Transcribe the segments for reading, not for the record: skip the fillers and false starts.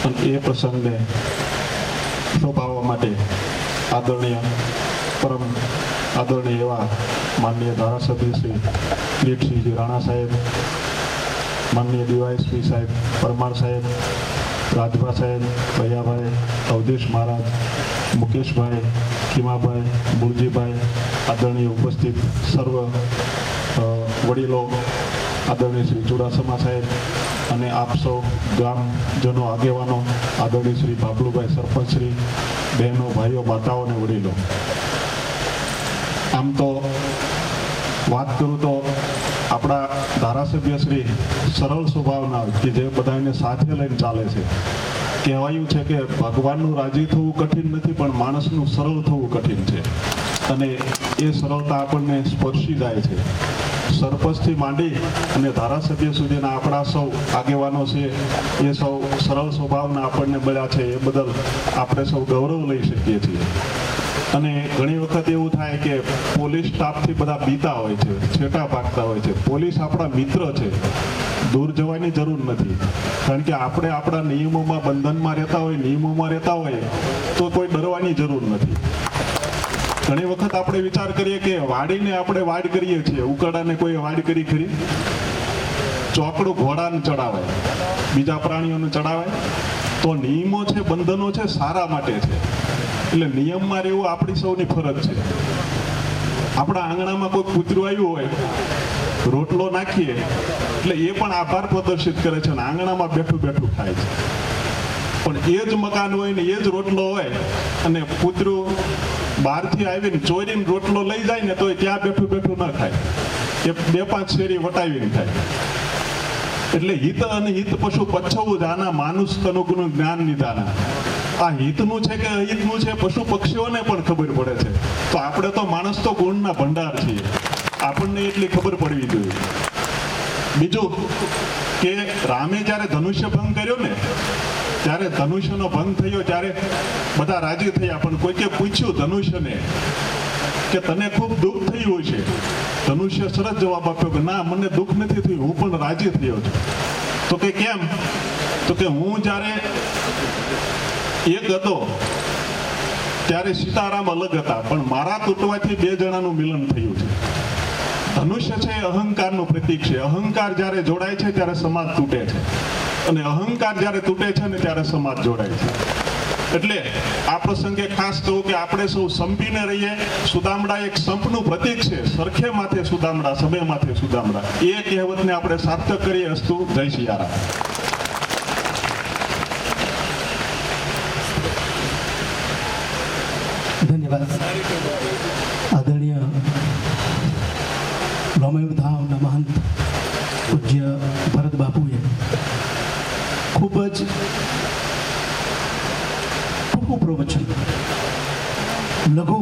અને એ પ્રસંગને શોભાવવા માટે પરમ આદરણીય એવા માનનીય ધારાસભ્ય શ્રી કિરીટસિંહજી રાણા સાહેબ, માનનીય ડીવાયએસપી સાહેબ પરમાર સાહેબ, રાજભા સાહેબ, ભૈયાભાઈ, અવધેશ મહારાજ, મુકેશભાઈ, ખીમાભાઈ, બુલજીભાઈ, આદરણીય ઉપસ્થિત સર્વ વડીલો, આદરણીય શ્રી ચુડાસમા સાહેબ અને આપ સૌ ગ્રામજનો, આગેવાનો, આદરણીય શ્રી બાબલુભાઈ સરપંચશ્રી, બહેનો, ભાઈઓ, માતાઓ અને વડીલો. આમ તો વાત કરું તો આપણા ધારાસભ્ય શ્રી સરળ સ્વભાવના કે જે બધાને સાથે લઈને ચાલે છે. કહેવાયું છે કે ભગવાનનું રાજી થવું કઠિન નથી, પણ માણસનું સરળ થવું કઠિન છે, અને એ સરળતા આપણને સ્પર્શી જાય છે. સરપંચથી માંડી અને ધારાસભ્ય સુધીના આપણા સૌ આગેવાનો છે એ સૌ સરળ સ્વભાવના આપણને મળ્યા છે. એ બદલ આપણે સૌ ગૌરવ લઈ શકીએ છીએ. અને ઘણી વખત એવું થાય કે પોલીસ સ્ટાફથી બધા બીતા હોય છે, છેટા ભાગતા હોય છે. પોલીસ આપણા મિત્ર છે, દૂર જવાની જરૂર નથી. કારણ કે આપણે આપણા નિયમોમાં, બંધનમાં રહેતા હોય, નિયમોમાં રહેતા હોય તો કોઈ ડરવાની જરૂર નથી. ઘણી વખત આપણે વિચાર કરીએ કે વાડીને આપણે વાડ કરીએ છીએ, ઉકરડાને કોઈ વાડ કરી ખરી? ચોકડું ઘોડાને ચડાવાય, બીજા પ્રાણીઓને ચડાવાય? તો નિયમો છે, બંધનો છે, સારા માટે છે. એટલે નિયમમાં રહેવું આપણી સૌની ફરજ છે. આપણા આંગણામાં કોઈ કૂતરું આવ્યું હોય, રોટલો નાખીએ એટલે એ પણ આભાર પ્રદર્શિત કરે છે અને આંગણામાં બેઠું બેઠું ખાય છે. પણ એ જ મકાન હોય ને એ જ રોટલો હોય અને કૂતરું બહારથી આવીને ચોરીને રોટલો લઈ જાય ને તો ત્યાં બેઠું બેઠું ન ખાય, એ 2-5 શેરી વટાવીને ખાય. એટલે હિત અને હિત પશુ પચ્છવું જાના માનુષ તનુગુનું જ્ઞાન નિધાના. આ હિતનું છે કે અહિતનું છે પશુ પક્ષીઓને પણ ખબર પડે છે. તો આપણે તો માણસ તો ગુણના ભંડાર છીએ, આપણને એટલી ખબર પડવી જોઈએ. બીજું કે રામે જ્યારે ધનુષ્ય ભંગ કર્યો ને, ત્યારે ધનુષ્યનો ભંગ થયો ત્યારે બધા રાજી થયા, પણ કોઈકે પૂછ્યું ધનુષ્યને કે તને ખૂબ દુઃખ થયું છે? ધનુષ્ય સરસ જવાબ આપ્યો કે ના, મને દુઃખ નથી થયું, હું પણ રાજી થયો છું. તો કે કેમ? તો કે હું જ્યારે એક હતો ત્યારે સીતારામ અલગ હતા, પણ મારા તૂટવાથી 2 જણાનું મિલન થયું છે. ધનુષ્ય છે એ અહંકારનું પ્રતીક છે. અહંકાર જ્યારે જોડાય છે ત્યારે સમાજ તૂટે છે, અને અહંકાર જ્યારે તૂટે છે ને ત્યારે સમાજ જોડાય છે. એટલે આ પ્રસંગે ખાસ કહું કે આપણે સૌ સંપીને રહીએ. સુદામડા એક સંપનું પ્રતીક છે. સરખે માથે સુદામડા, સબે માથે સુદામડા. એ કહેવતને આપણે સાર્થક કરીએ. અસ્તુ. જય સિયારામ. ધન્યવાદ. આદરણીય લોમૈવ ધામના મહંત પૂજ્ય ભરત બાપુએ ખૂબ જ ટૂંકું પ્રવચન, લઘુ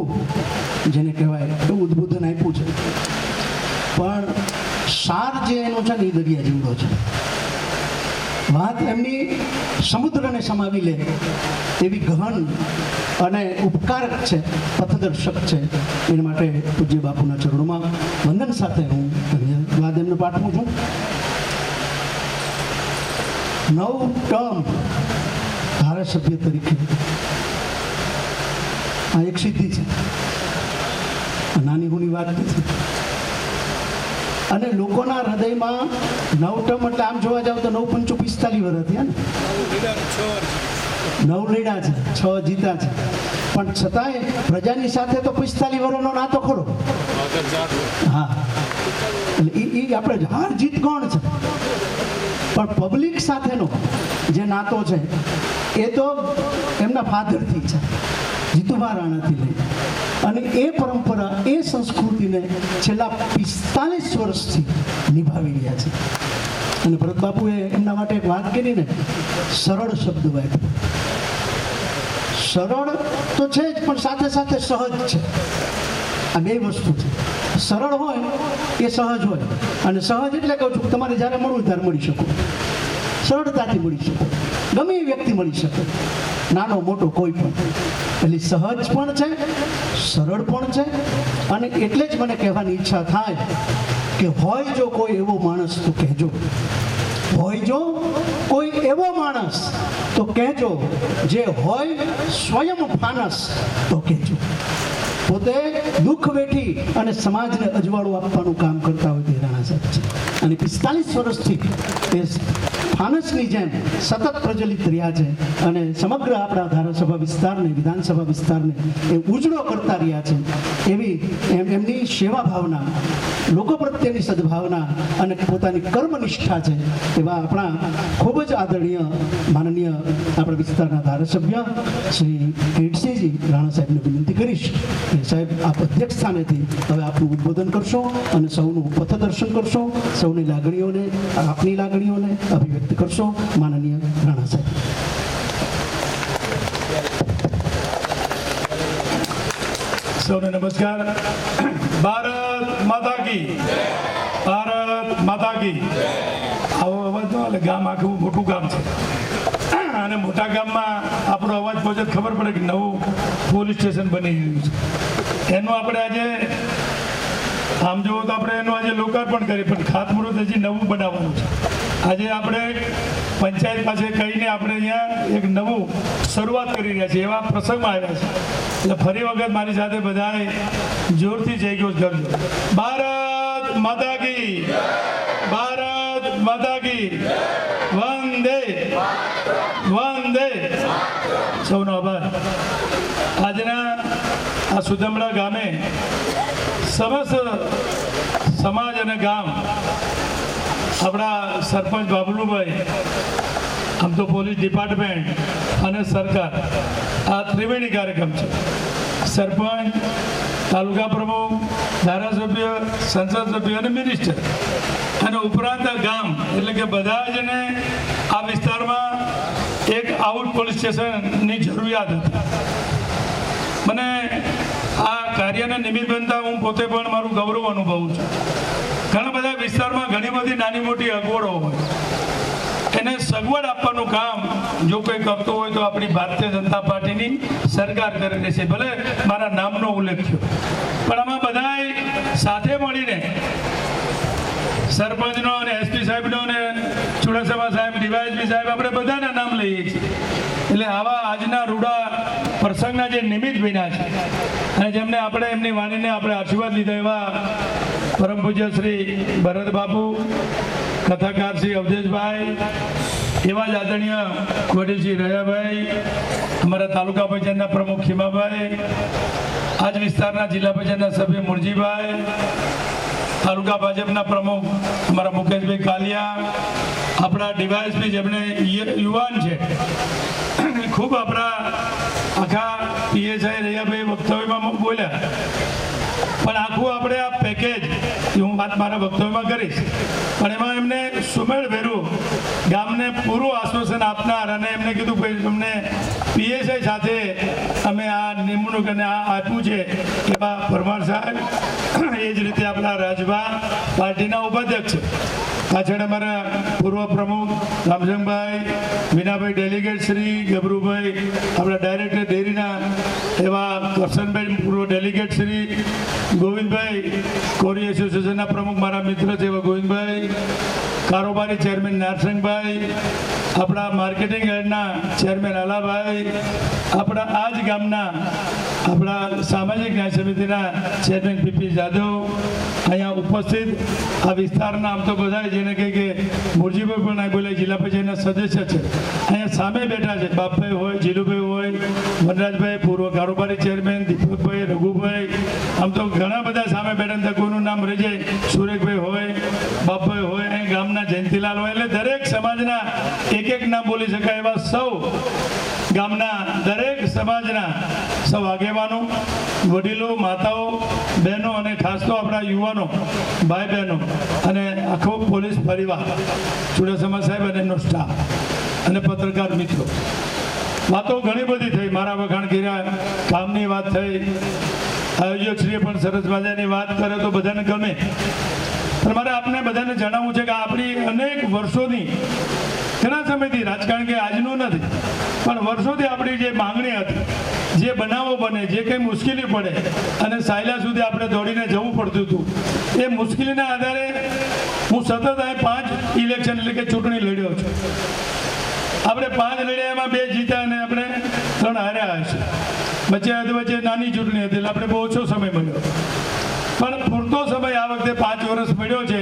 જેને કહેવાય એવું ઉદ્બોધન આપ્યું છે, પણ સાર જે એનો છે ને એ દરિયા જેવડો છે. વાત એમની સમુદ્રને સમાવી લે એવી ગહન અને ઉપકારક છે, પથદર્શક છે. એના માટે પૂજ્ય બાપુના ચરણોમાં વંદન સાથે હું ધન્યવાદ એમને પાઠવું છું. 9 ટર્મ ધારાસભ્ય તરીકે આ એક સિદ્ધિ છે, નાની ગુની વાત નથી. અને લોકોના હૃદયમાં 9 ટર્મ એટલે આમ જોવા જાવ તો 9 × 5 = 45 વર્ષ થયા ને. 9 લડ્યા છે, 6 જીતા છે, પણ છતાંય પ્રજાની સાથે તો 45 વર્ષનો નાતો ખરો. હા, એટલે એ આપણે હાર જીત કોણ છે, પણ પબ્લિક સાથેનો જે નાતો છે એ તો એમના ફાધરથી છે, જીતુભા રાણાથી લઈ. અને એ પરંપરા, એ સંસ્કૃતિને છેલ્લા 45 વર્ષથી નિભાવી રહ્યા છે. અને ભરત બાપુએ એમના માટે એક વાત કરી ને, સરળ શબ્દ વાપર્યો. સરળ તો છે જ, પણ સાથે સાથે સહજ છે. આ 2 વસ્તુ છે. સરળ હોય એ સહજ હોય, અને સહજ એટલે કહું છું તમારે જ્યારે મળવું ત્યારે મળી શકો, સરળતાથી મળી શકો, ગમે એ વ્યક્તિ મળી શકે, નાનો મોટો કોઈ પણ. એટલે સહજ પણ છે, સરળ પણ છે. અને એટલે જ મને કહેવાની ઈચ્છા થાય કે હોય જો કોઈ એવો માણસ તો કહેજો, હોય જો કોઈ એવો માણસ તો કહેજો, જે હોય સ્વયં ફાનસ તો કહેજો. પોતે દુઃખ વેઠી અને સમાજને અજવાળું આપવાનું કામ કરતા હોય તે રાણા સાહેબ છે. અને 45 વર્ષથી એ ફાનસની જેમ સતત પ્રજ્વલિત રહ્યા છે અને સમગ્ર આપણા ધારાસભા વિસ્તારને, વિધાનસભા વિસ્તારને એ ઉજળો કરતા રહ્યા છે. એવી એમની સેવા ભાવના, લોકો પ્રત્યેની સદભાવના અને પોતાની કર્મનિષ્ઠા છે એવા આપણા ખૂબ જ આદરણીય માનનીય આપણા વિસ્તારના ધારાસભ્ય શ્રી કીર્તિસિંહજી રાણા સાહેબને વિનંતી કરીશ કે સાહેબ આપ અધ્યક્ષ સ્થાનેથી હવે આપનું ઉદ્બોધન કરશો અને સૌનું પથદર્શન કરશો, સૌની લાગણીઓને, આપની લાગણીઓને અભિવ્યક્ત કરશો. માનનીય રાણા સાહેબ. સૌને નમસ્કાર. ભારત માતા કી, ભારત માતા કી. આવો અવાજ ન એટલે ગામ આખું મોટું ગામ છે અને મોટા ગામમાં આપણો અવાજ પહોંચે ખબર પડે કે નવું પોલીસ સ્ટેશન બની રહ્યું છે. એનું આપણે આજે આમ જોવો તો આપણે એનું આજે લોકાર્પણ કરીએ, પણ ખાતમુહૂર્ત હજી નવું બનાવવાનું છે. આજે આપણે પંચાયત પાસે કહીને આપણે અહીંયા એક નવું શરૂઆત કરી રહ્યા છીએ, એવા પ્રસંગમાં આવ્યા છે. એટલે ફરી વખત મારી સાથે બધાએ જોરથી જય ઘોષ કરજો. ભારત માતા કી, ભારત માતા કી, વંદે વંદે. સૌનો આભાર. આજના આ સુદમડા ગામે સમસ્ત સમાજ અને ગામ, આપણા સરપંચ બાબલુભાઈ, આમ તો પોલીસ ડિપાર્ટમેન્ટ અને સરકાર, આ ત્રિવેણી કાર્યક્રમ છે. સરપંચ, તાલુકા પ્રમુખ, ધારાસભ્ય, સંસદ સભ્ય અને મિનિસ્ટર, અને ઉપરાંત ગામ, એટલે કે બધા જને આ વિસ્તારમાં એક આઉટ પોલીસ સ્ટેશનની જરૂરિયાત હતી. મને આ કાર્યના નિમિત્ત બનતા હું પોતે પણ મારું ગૌરવ અનુભવું છું. ઘણા બધા વિસ્તારમાં ઘણી બધી નાની મોટી અગવડો હોય, એને સગવડ આપવાનું કામ જો કોઈ કરતો હોય તો આપણી ભારતીય જનતા પાર્ટીની સરકાર કરી દેશે. ભલે મારા નામનો ઉલ્લેખ થયો, પણ આમાં બધાએ સાથે મળીને સરપંચનો અને એસપી સાહેબનો અને ચુડાસમા સાહેબ, ડીવાયએસપી સાહેબ, આપણે બધાના નામ લઈએ છીએ. એટલે આવા આજના રૂડા પ્રસંગના જે નિમિત્ત બન્યા છે અને જેમને આપણે એમની વાણીને આપણે આશીર્વાદ લીધા એવા પરમ પૂજ્ય શ્રી ભરત બાપુ, કથાકાર શ્રી અવધેશભાઈ, એવા જ આદરણીય વડીલ શ્રી રયાભાઈ, અમારા તાલુકા પંચાયતના પ્રમુખ ખીમાભાઈ, આજ વિસ્તારના જિલ્લા પંચાયતના સભ્ય મુરજીભાઈ, તાલુકા ભાજપના પ્રમુખ અમારા મુકેશભાઈ કાલિયા, આપણા ડીવાયએસપી જેમને યુવાન છે, ખૂબ આપણા આખા પીએસઆઈ રયાભાઈ વક્તવ્યમાં બોલ્યા, પણ આખું આપણે આ પેકેજ હું વાત મારા વક્તવ્યમાં કરીશ, પણ એમાં એમને સુમેળ ભેરું ગામને પૂરું આશ્વાસન આપનાર અને એમને કીધું ભાઈ તમને પીએસઆઈ સાથે અમે આ નિમણૂક અને આ આપ્યું છે એવા પરમાર સાહેબ, એ જ રીતે આપણા રાજભા પાર્ટીના ઉપાધ્યક્ષ છે. પાછળ અમારા પૂર્વ પ્રમુખ રામજંગભાઈ, મીનાભાઈ ડેલિગેટ શ્રી, ગબરુભાઈ આપણા ડાયરેક્ટર ડેરીના એવા કરશનભાઈ પૂર્વ ડેલિગેટ શ્રી, ગોવિંદભાઈ કોરી એસોસિએશનના પ્રમુખ મારા મિત્ર છે એવા ગોવિંદભાઈ, કારોબારી ચેરમેન નારસિંહભાઈ, આપણા માર્કેટિંગ હેડના ચેરમેન અલાભાઈ, આપણા આ જ ગામના આપણા સામાજિક ન્યાય સમિતિના ચેરમેન પીપી જાદવ, અહીંયા ઉપસ્થિત આ વિસ્તારના આમ તો બધા જેને કહે કે મુરજીભાઈ પણ અહીં બોલે, જિલ્લા પંચાયતના સદસ્ય છે, અહીંયા સામે બેઠા છે, બાપભાઈ હોય, જીલુભાઈ હોય, વનરાજભાઈ પૂર્વ કારોબારી ચેરમેન, દીપકભાઈ, રઘુભાઈ, આમ તો ઘણા બધા સામે બેઠા, કોઈનું નામ રહી જાય, સુરેખભાઈ હોય, બાપભાઈ હોય, અહીં ગામના જયંતિલાલ હોય, એટલે દરેક સમાજના એક નામ બોલી શકાય એવા સૌ ગામના દરેક સમાજના સૌ આગેવાનો, વડીલો, માતાઓ, બહેનો અને ખાસ તો આપણા યુવાનો, ભાઈ બહેનો અને આખો પોલીસ પરિવાર, ચુડાસમા સાહેબ અને એમનો સ્ટાફ અને પત્રકાર મિત્રો. વાતો ઘણી બધી થઈ, મારા વખાણ કર્યા, કામની વાત થઈ, આયોજકશ્રીએ પણ સરસ મજાની વાત કરે તો બધાને ગમે. પણ મારે આપને બધાને જણાવવું છે કે આપણી અનેક વર્ષોની, ઘણા સમયથી, રાજકારણ કે આજનું નથી, પણ વર્ષોથી આપણી જે માંગણી હતી, જે બનાવો બને, જે કંઈ મુશ્કેલી પડે અને સાયલા સુધી આપણે દોડીને જવું પડતું હતું, એ મુશ્કેલીના આધારે હું સતત અહીં 5 ઇલેક્શન એટલે કે ચૂંટણી લડ્યો છું. આપણે 5 લડ્યા એમાં 2 જીત્યા અને આપણે 3 હાર્યા હશે. વચ્ચે નાની ચૂંટણી હતી એટલે આપણે બહુ ઓછો સમય મળ્યો, પણ પૂરતો સમય આ વખતે 5 વર્ષ મળ્યો છે.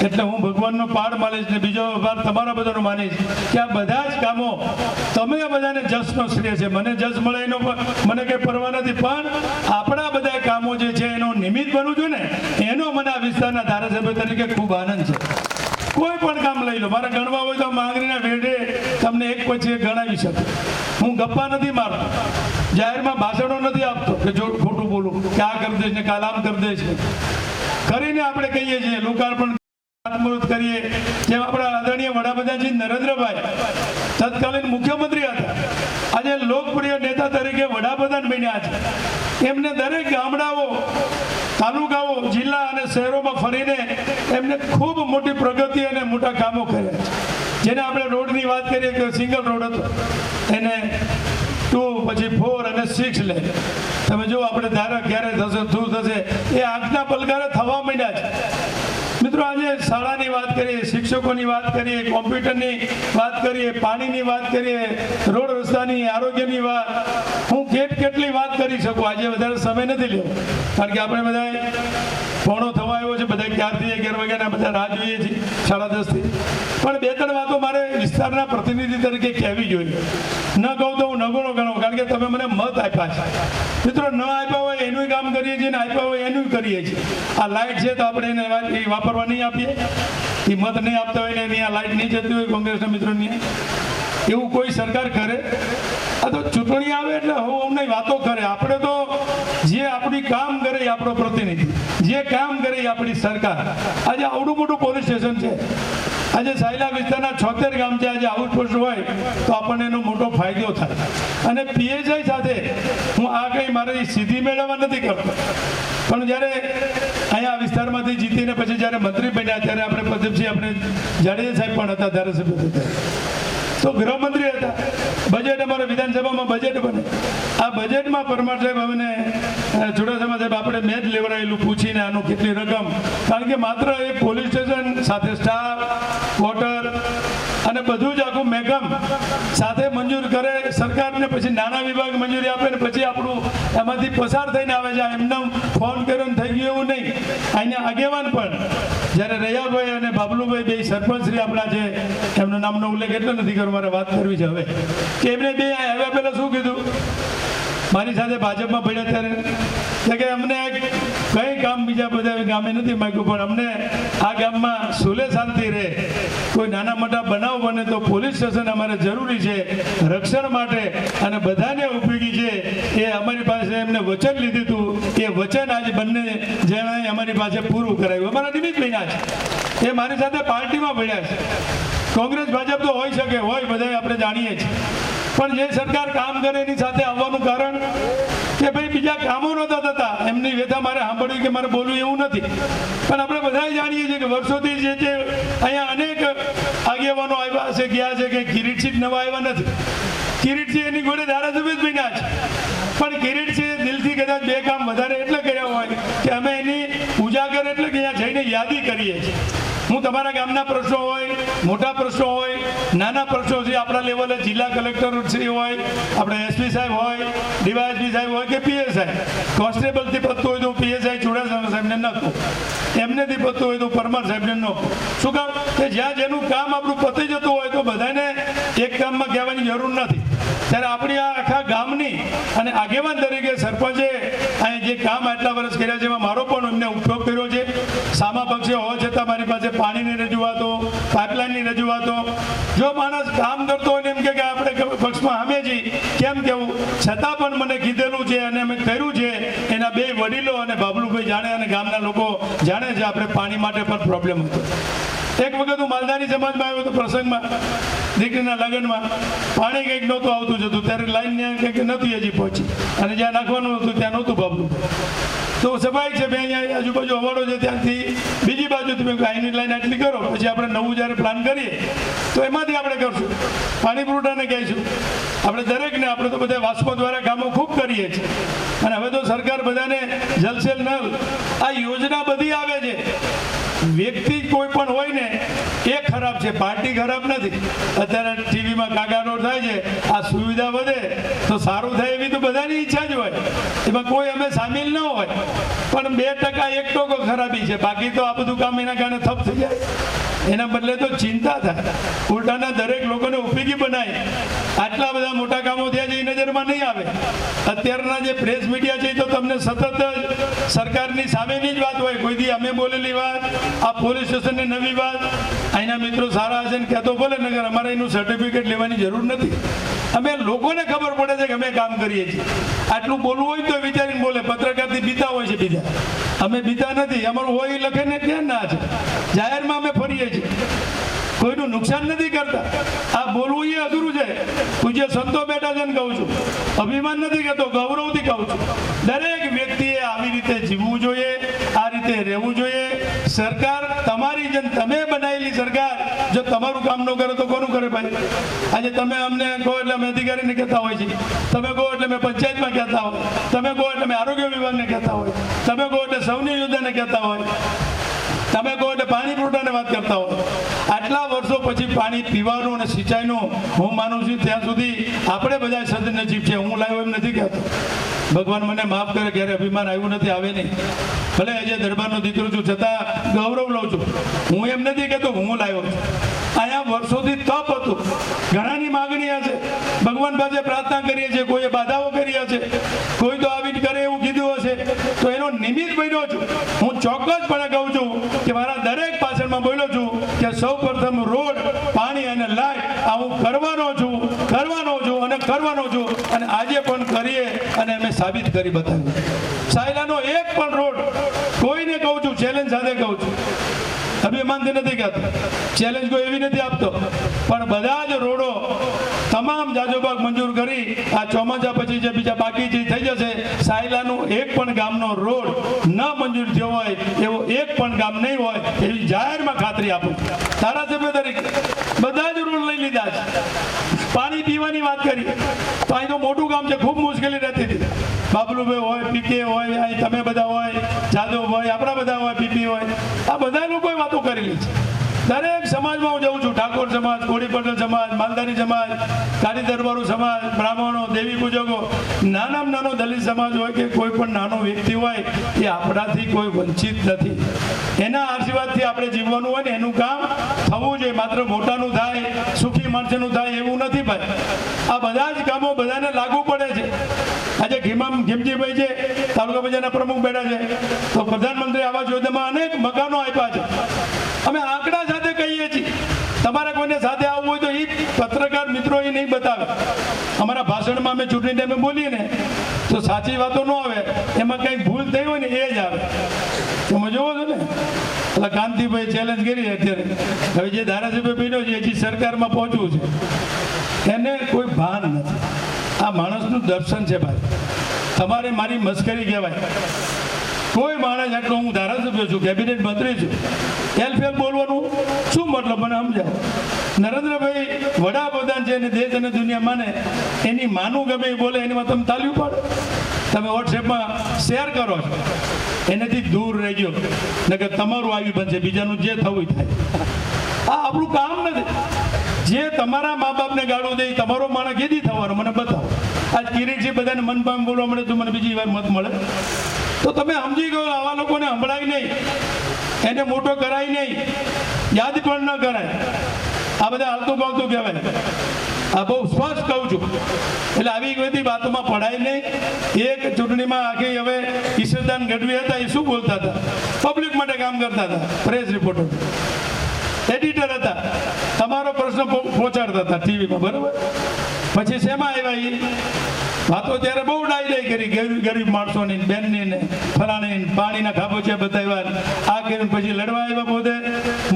એટલે હું ભગવાનનો પાડ માનીશ ને બીજો પાડ તમારા બધાનો માનીશ કે આ બધા જ કામો તમે બધાને જસનો શ્રેય છે. મને જસ મળે એનો મને કંઈ પરવા નથી, પણ આપણા બધા કામો જે છે એનો નિમિત્ત બનવું જોઈએ ને, એનો મને આ વિસ્તારના ધારાસભ્ય તરીકે ખૂબ આનંદ છે. કોઈ પણ કામ લઈ લો, મારે ગણવા હોય તો માંગણીના વેઢે તમને એક પછી એક ગણાવી શકું. હું ગપ્પા નથી મારતો, જાહેરમાં ભાષણો નથી આપતો કે જો ખોટું બોલું કે આ કરી દઈશ ને કાલ આમ કરી દઈશ. કરીને આપણે કહીએ છીએ, લોકાર્પણ ખાતમુહૂર્ત કરીએ. જેમ આપણા આદરણીય વડાપ્રધાન શ્રી નરેન્દ્રભાઈ તત્કાલીન મુખ્યમંત્રી હતા, આજે લોકપ્રિય નેતા તરીકે વડાપ્રધાન બન્યા છે. એમને દરેક ગામડાઓ, તાલુકાઓ, જિલ્લા અને શહેરોમાં ફરીને એમને ખૂબ મોટી પ્રગતિ અને મોટા કામો કર્યા છે. જેને આપણે રોડની વાત કરીએ કે સિંગલ રોડ હતો, એને 2 પછી 4 અને 6 લે. તમે જો આપણે ધારા ક્યારે થશે શું થશે એ આંખના પલકારે થવા માંડ્યા છે. મિત્રો, આજે શાળાની વાત કરીએ, શિક્ષકોની વાત કરીએ, કોમ્પ્યુટરની વાત કરીએ, પાણીની વાત કરીએ, રોડ રસ્તાની, આરોગ્યની વાત, હું કેટલી વાત કરી શકું. આજે વધારે સમય નથી લેવો, કારણ કે આપણે બધા પોણો થવા આવ્યો છે, બધા 4 થી 11 વાગ્યાના બધા રાહ જોઈએ છીએ 10:30 પણ 2-3 વાતો મારે વિસ્તારના પ્રતિનિધિ તરીકે કહેવી જોઈએ. ન કહું તો હું નગણો ગણો, કારણ કે તમે મને મત આપ્યા છે. મિત્રો, ન આપ્યા હોય એનું કામ કરીએ છીએ ને આપ્યા હોય એનું કરીએ છીએ. આ લાઇટ છે તો આપણે એને વાપરવા નહીં આપીએ, એ મત નહીં આપતા હોય ને એની આ લાઇટ નહીં જતી હોય કોંગ્રેસના મિત્રોની, એવું કોઈ સરકાર કરે? આ તો ચૂંટણી આવે એટલે અમને વાતો કરે. આપણે તો જે આપણી કામ કરે એ આપણો પ્રતિનિધિ, જે કામ કરે એ આપણી સરકાર. આજે આવડું મોટું પોલીસ સ્ટેશન છે, આજે સાયલા વિસ્તારના 76 ગામ છે. આજે આઉટપોસ્ટ હોય તો આપણને એનો મોટો ફાયદો થાય. અને પીએસઆઈ સાથે હું આ કંઈ મારી સીધી મેળવવા નથી કરતો, પણ જ્યારે અહીંયા વિસ્તારમાંથી જીતીને પછી જ્યારે મંત્રી બન્યા ત્યારે આપણે પ્રદીપસિંહ આપણે જાડેજા સાહેબ પણ હતા ધારાસભ્ય હતા, તો ગૃહમંત્રી હતા. બજેટ અમારે વિધાનસભામાં બજેટ બને. આ બજેટમાં પરમાર સાહેબ અમને ચુડાસમા સાહેબ આપણે મેં જ લેવડાવેલું પૂછીને આનું કેટલી રકમ, કારણ કે માત્ર એ પોલીસ સ્ટેશન સાથે સ્ટાફ, ક્વાર્ટર અને બધું જ આખું મેગમ સાથે મંજૂર કરે સરકારને, પછી નાના વિભાગ મંજૂરી આપે ને પછી આપણું એમાંથી પસાર થઈને આવે છે. એમને ફોન કર્યો થઈ ગયું એવું નહીં. અહીંના આગેવાન પણ જ્યારે રૈયાભાઈ અને બાબલુભાઈ 2 સરપંચ શ્રી આપણા છે, એમના નામનો ઉલ્લેખ એટલો નથી કર્યો, મારે વાત કરવી છે હવે, કે એમને 2 આવ્યા પહેલાં શું કીધું મારી સાથે ભાજપમાં ભળ્યા ત્યારે કે અમને કંઈ કામ બીજા બધા ગામે નથી માગ્યું, પણ અમને આ ગામમાં સુલે શાંતિ રહે, કોઈ નાના મોટા બનાવ બને તો પોલીસ સ્ટેશન અમારે જરૂરી છે રક્ષણ માટે અને બધાને ઉપયોગી છે. એ અમારી પાસે એમને વચન લીધું હતું, એ વચન આજે બંને જણાએ અમારી પાસે પૂરું કરાવ્યું. અમારા નિમિત્ત બન્યા છે, એ મારી સાથે પાર્ટીમાં ભળ્યા છે. કોંગ્રેસ ભાજપ તો હોઈ શકે, હોય, બધા આપણે જાણીએ છીએ, પણ જે સરકાર કામ કરે એની સાથે આવવાનું કારણ કે ભાઈ બીજા કામો નહોતા થતા. એમની વ્યથા મારે સાંભળવી કે મારે બોલવું એવું નથી, પણ આપણે બધા જાણીએ છીએ કે વર્ષોથી જે છે અહીંયા અનેક આગેવાનો આવ્યા છે, ગયા છે, કે કિરીટસિંહ નવા આવ્યા નથી. કિરીટસિંહ એની જોડે ધારાસભ્ય જ બન્યા છે, પણ કિરીટસિંહ દિલથી કદાચ 2 કામ વધારે એટલે કર્યા હોય કે અમે એની ઉજાગર એટલે કે અહીંયા જઈને યાદી કરીએ છીએ. હું તમારા ગામના પ્રશ્નો હોય, મોટા પ્રશ્નો હોય, નાના પ્રશ્નો છે, આપણા લેવલે જિલ્લા કલેક્ટર શ્રી હોય, આપણે એસપી સાહેબ હોય, ડીવાયએસપી સાહેબ હોય કે પીએસઆઈ, કોન્સ્ટેબલથી પતતું હોય તો પીએસઆઈ ચુડાસમા સાહેબને ન કહું, એમનેથી પતતું હોય તો પરમાર સાહેબને ન કહું. શું કામ કે જ્યાં જેનું કામ આપણું પતી જતું હોય તો બધાને એક કામમાં કહેવાની જરૂર નથી. ત્યારે આપણી આ આખા ગામની અને આગેવાન તરીકે સરપંચે અહીં જે કામ આટલા વર્ષ કર્યા છે એમાં મારો પણ એમને ઉપયોગ કર્યો છે. સામા પક્ષે હોવા છતાં મારી પાસે પાણીની રજૂઆતો, પાઇપલાઇનની રજૂઆતો, જો માણસ કામ કરતો હોય ને એમ કે આપણે પક્ષમાં સામે છીએ કેમ કેવું, છતાં પણ મને કીધેલું છે અને અમે કર્યું છે. એના 2 વડીલો અને બાબલુભાઈ જાણે અને ગામના લોકો જાણે છે આપણે પાણી માટે પણ પ્રોબ્લેમ હતો. એક વખત હું માલધારી સમાજમાં આવ્યો હતો પ્રસંગમાં, દીકરીના લગ્નમાં, પાણી કંઈક નહોતું આવતું જતું, ત્યારે લાઈન કંઈક નથી હજી પહોંચી અને જ્યાં નાખવાનું હતું ત્યાં નહોતું બાબલું. તો સ્વાભાવિક છે, બે અહીંયા આજુબાજુ અવાડો છે ત્યાંથી બીજી બાજુ આવજો, તમે અહીંની લાઈન આટલી કરો, પછી આપણે નવું જ્યારે પ્લાન કરીએ તો એમાંથી આપણે કરશું. પાણી પુરવઠાને કહીશું આપણે દરેકને. આપણે તો બધા વાસ્કો દ્વારા કામો ખૂબ કરીએ છીએ અને હવે તો સરકાર બધાને જલ સે નલ આ યોજના બધી આવે છે. વ્યક્તિ કોઈ પણ હોય ને એ ખરાબ છે, પાર્ટી ખરાબ નથી. અત્યારે ટીવીમાં કાગાનો થાય છે, આ સુવિધા વધે તો સારું થાય એવી તો બધાની ઈચ્છા જ હોય, એમાં કોઈ અમે સામેલ ન હોય. પણ 2% 1% ખરાબી છે, બાકી તો આ બધું કામ એના કારણે થપ થઈ જાય. એના બદલે તો ચિંતા થાય, ઉલટાના દરેક લોકોને ઉપયોગી બનાય. આટલા બધા મોટા કામો થયા છે એ નજરમાં નહીં આવે. અત્યારના જે પ્રેસ મીડિયા છે એ તો તમને સતત સરકારની સામેની જ વાત હોય. કોઈ દી અમે બોલેલી વાત, આ પોલીસ સ્ટેશનની નવી વાત. અહીંના મિત્રો સારા હશે ને કહેતો બોલે, નગર અમારે એનું સર્ટિફિકેટ લેવાની જરૂર નથી. અમે લોકોને ખબર પડે છે કે અમે કામ કરીએ છીએ. આટલું બોલવું હોય તો વિચારીને બોલે. પત્રકારથી બીતા હોય છે બીજા, અમે બીતા નથી. અમારું હોય એ લખે ને ક્યાં ના છે. જાહેરમાં અમે ફરીએ છીએ, કોઈનું નુકસાન નથી કરતા. આ બોલવું એ અધૂરું છે. પૂજ્ય સંતો બેઠા છે ને કહું છું, અભિમાન નથી કહેતો, ગૌરવથી કહું છું. દરેક વ્યક્તિએ આવી રીતે જીવવું જોઈએ, આ રીતે રહેવું જોઈએ. સરકાર તમારી જેમ તમે બનાવેલી સરકાર જો તમારું કામ ન કરે તો કોનું કરે ભાઈ? આજે તમે અમને કહો એટલે અમે અધિકારીને કહેતા હોય છે, તમે કહો એટલે અમે પંચાયતમાં કહેતા હોય, તમે કહો એટલે અમે આરોગ્ય વિભાગને કહેતા હોય, તમે કહો એટલે સૌની યોજનાને કહેતા હોય, તમે કહો એટલે પાણી પુરવઠાને વાત કરતા હોય. આટલા વર્ષો પછી પાણી પીવાનું અને સિંચાઈનું હું માનું છું ત્યાં સુધી આપણે બધા સદનસીબ છે. હું લાવ્યો એમ નથી કહેતો, ભગવાન મને માફ કરે, ક્યારે અભિમાન આવ્યું નથી, આવે નહીં. ભલે આજે દરબારનો દીકરો છું છતાં ગૌરવ લઉં છું. હું એમ નથી કહેતો હું લાવ્યો છું. અહીંયા વર્ષોથી તપ હતું, ઘણાની માગણી હશે, ભગવાન પાસે પ્રાર્થના કરીએ છીએ, કોઈએ બાધાઓ કરી હશે, કોઈ તો આવી કરે એવું કીધું હશે, તો એનો નિમિત્ત બન્યો છું. હું ચોક્કસપણે કહું છું કે મારા દરેક પાછળમાં બોલ્યો છું કે સૌ પ્રથમ રોડ, પાણી અને લાઇટ આ હું કરવાનો છું અને આજે પણ કરીએ અને અમે સાબિત કરી બતાવ્યું. સાયલાનો એક પણ રોડ કોઈને કહું છું, ચેલેન્જ સાથે કહું છું, અભિમાનથી નથી કહેતો, ચેલેન્જ કોઈ એવી નથી આપતો, પણ બધા જ રોડો તમામ જાજોભાગ મંજૂર કરી આ ચોમાસા પછી જે બીજા બાકી જે થઈ જશે. સાયલાનું એક પણ ગામનો રોડ ન મંજૂર થયો હોય એવો એક પણ ગામ નહીં હોય એવી જાહેરમાં ખાતરી આપું. ધારાસભ્ય તરીકે બધા જ રોડ લઈ લીધા છે. પાણી પીવાની વાત કરી તો અહીં તો મોટું ગામ છે, ખૂબ મુશ્કેલી રહેતી હતી. બાબલુભાઈ હોય, પીકે હોય, અહીં તમે બધા હોય, જાદવ હોય, આપણા બધા હોય, પીપી હોય, આ બધા લોકોએ વાતો કરેલી છે. દરેક સમાજમાં હું જઉં છું, ઠાકોર સમાજ, કોળી પટેલ સમાજ, માલધારી સમાજ, કાળી દરબારો સમાજ, બ્રાહ્મણો, દેવી પૂજકો, નાનામાં નાનો દલિત સમાજ હોય કે કોઈ પણ નાનો વ્યક્તિ હોય એ આપણાથી કોઈ વંચિત નથી. એના આશીર્વાદથી આપણે જીવવાનું હોય ને એનું કામ થવું જોઈએ. માત્ર મોટાનું થાય, સુખી માણસનું થાય એવું નથી ભાઈ. આ બધા જ કામો બધાને લાગુ પડે છે. આજે ઘીમજીભાઈ છે, તાલુકા પંચાયતના પ્રમુખ બેઠા છે, તો પ્રધાનમંત્રી આવાસ યોજનામાં અનેક મકાનો આપ્યા છે. અમે આંકડા સાથે કહીએ છીએ. તમારે કોઈને સાથે આવવું હોય તો એ પત્રકાર મિત્રો એ નહીં બતાવે. અમારા ભાષણમાં અમે ચૂંટણી ટાઈમે બોલીએ ને તો સાચી વાતો ન આવે, એમાં કંઈક ભૂલ થઈ હોય ને એ જ આવે. તમે જોવો છો ને, એટલે કાંતિભાઈ ચેલેન્જ કરી અત્યારે, હવે જે ધારાસભ્ય બન્યો છે હજી સરકારમાં પહોંચવું છે, એને કોઈ ભાન નથી. આ માણસનું દર્શન છે ભાઈ. તમારે મારી મસ્કરી કહેવાય. કોઈ માણસ એટલો, હું ધારાસભ્ય છું, કેબિનેટ મંત્રી છું, એલફેલ બોલવાનું શું મતલબ મને સમજાવો. નરેન્દ્રભાઈ વડાપ્રધાન છે અને દેશ અને દુનિયા માને, એની માનું ગમે એ બોલે એની તમે તાલ્યું પાડો, તમે વોટ્સએપમાં શેર કરો છો, એનાથી દૂર રહેજો, નકર તમારું આવી બનશે, બીજાનું જે થવું થાય. આ આપણું કામ નથી. જે તમારા મા બાપને ગાળું દે તમારો માણસ કેદી થવાનો મને બતાવો. આજ કિરીટજી બધાને મનપામ બોલવા મળે તો મને બીજી વાર મત મળે તો તમે સમજી ગયો. આવા લોકોને સંભળાય નહીં, એને મોટો કરાય નહીં, યાદ પણ ન કરાય. આ બધા હાલતું પાલતું કહેવાય. આ બહુ સ્પષ્ટ કહું છું. એટલે આવી બધી વાતોમાં પડાય નહીં. એક ચૂંટણીમાં આખી હવે ઈશ્વરદાન ગઢવી હતા, એ શું બોલતા હતા? પબ્લિક માટે કામ કરતા હતા, પ્રેસ રિપોર્ટર, એડિટર હતા, તમારો પ્રશ્ન પહોંચાડતા હતા ટીવીમાં, બરોબર? પછી શેમાં આવ્યા એ વાતો? ત્યારે બહુ ડાઈ કરી, ગરીબ માણસોની, બેનની ને ફલાણી, પાણીના ખાબોચિયા બતાવ્યા, આ કરીને પછી લડવા આવ્યા પોતે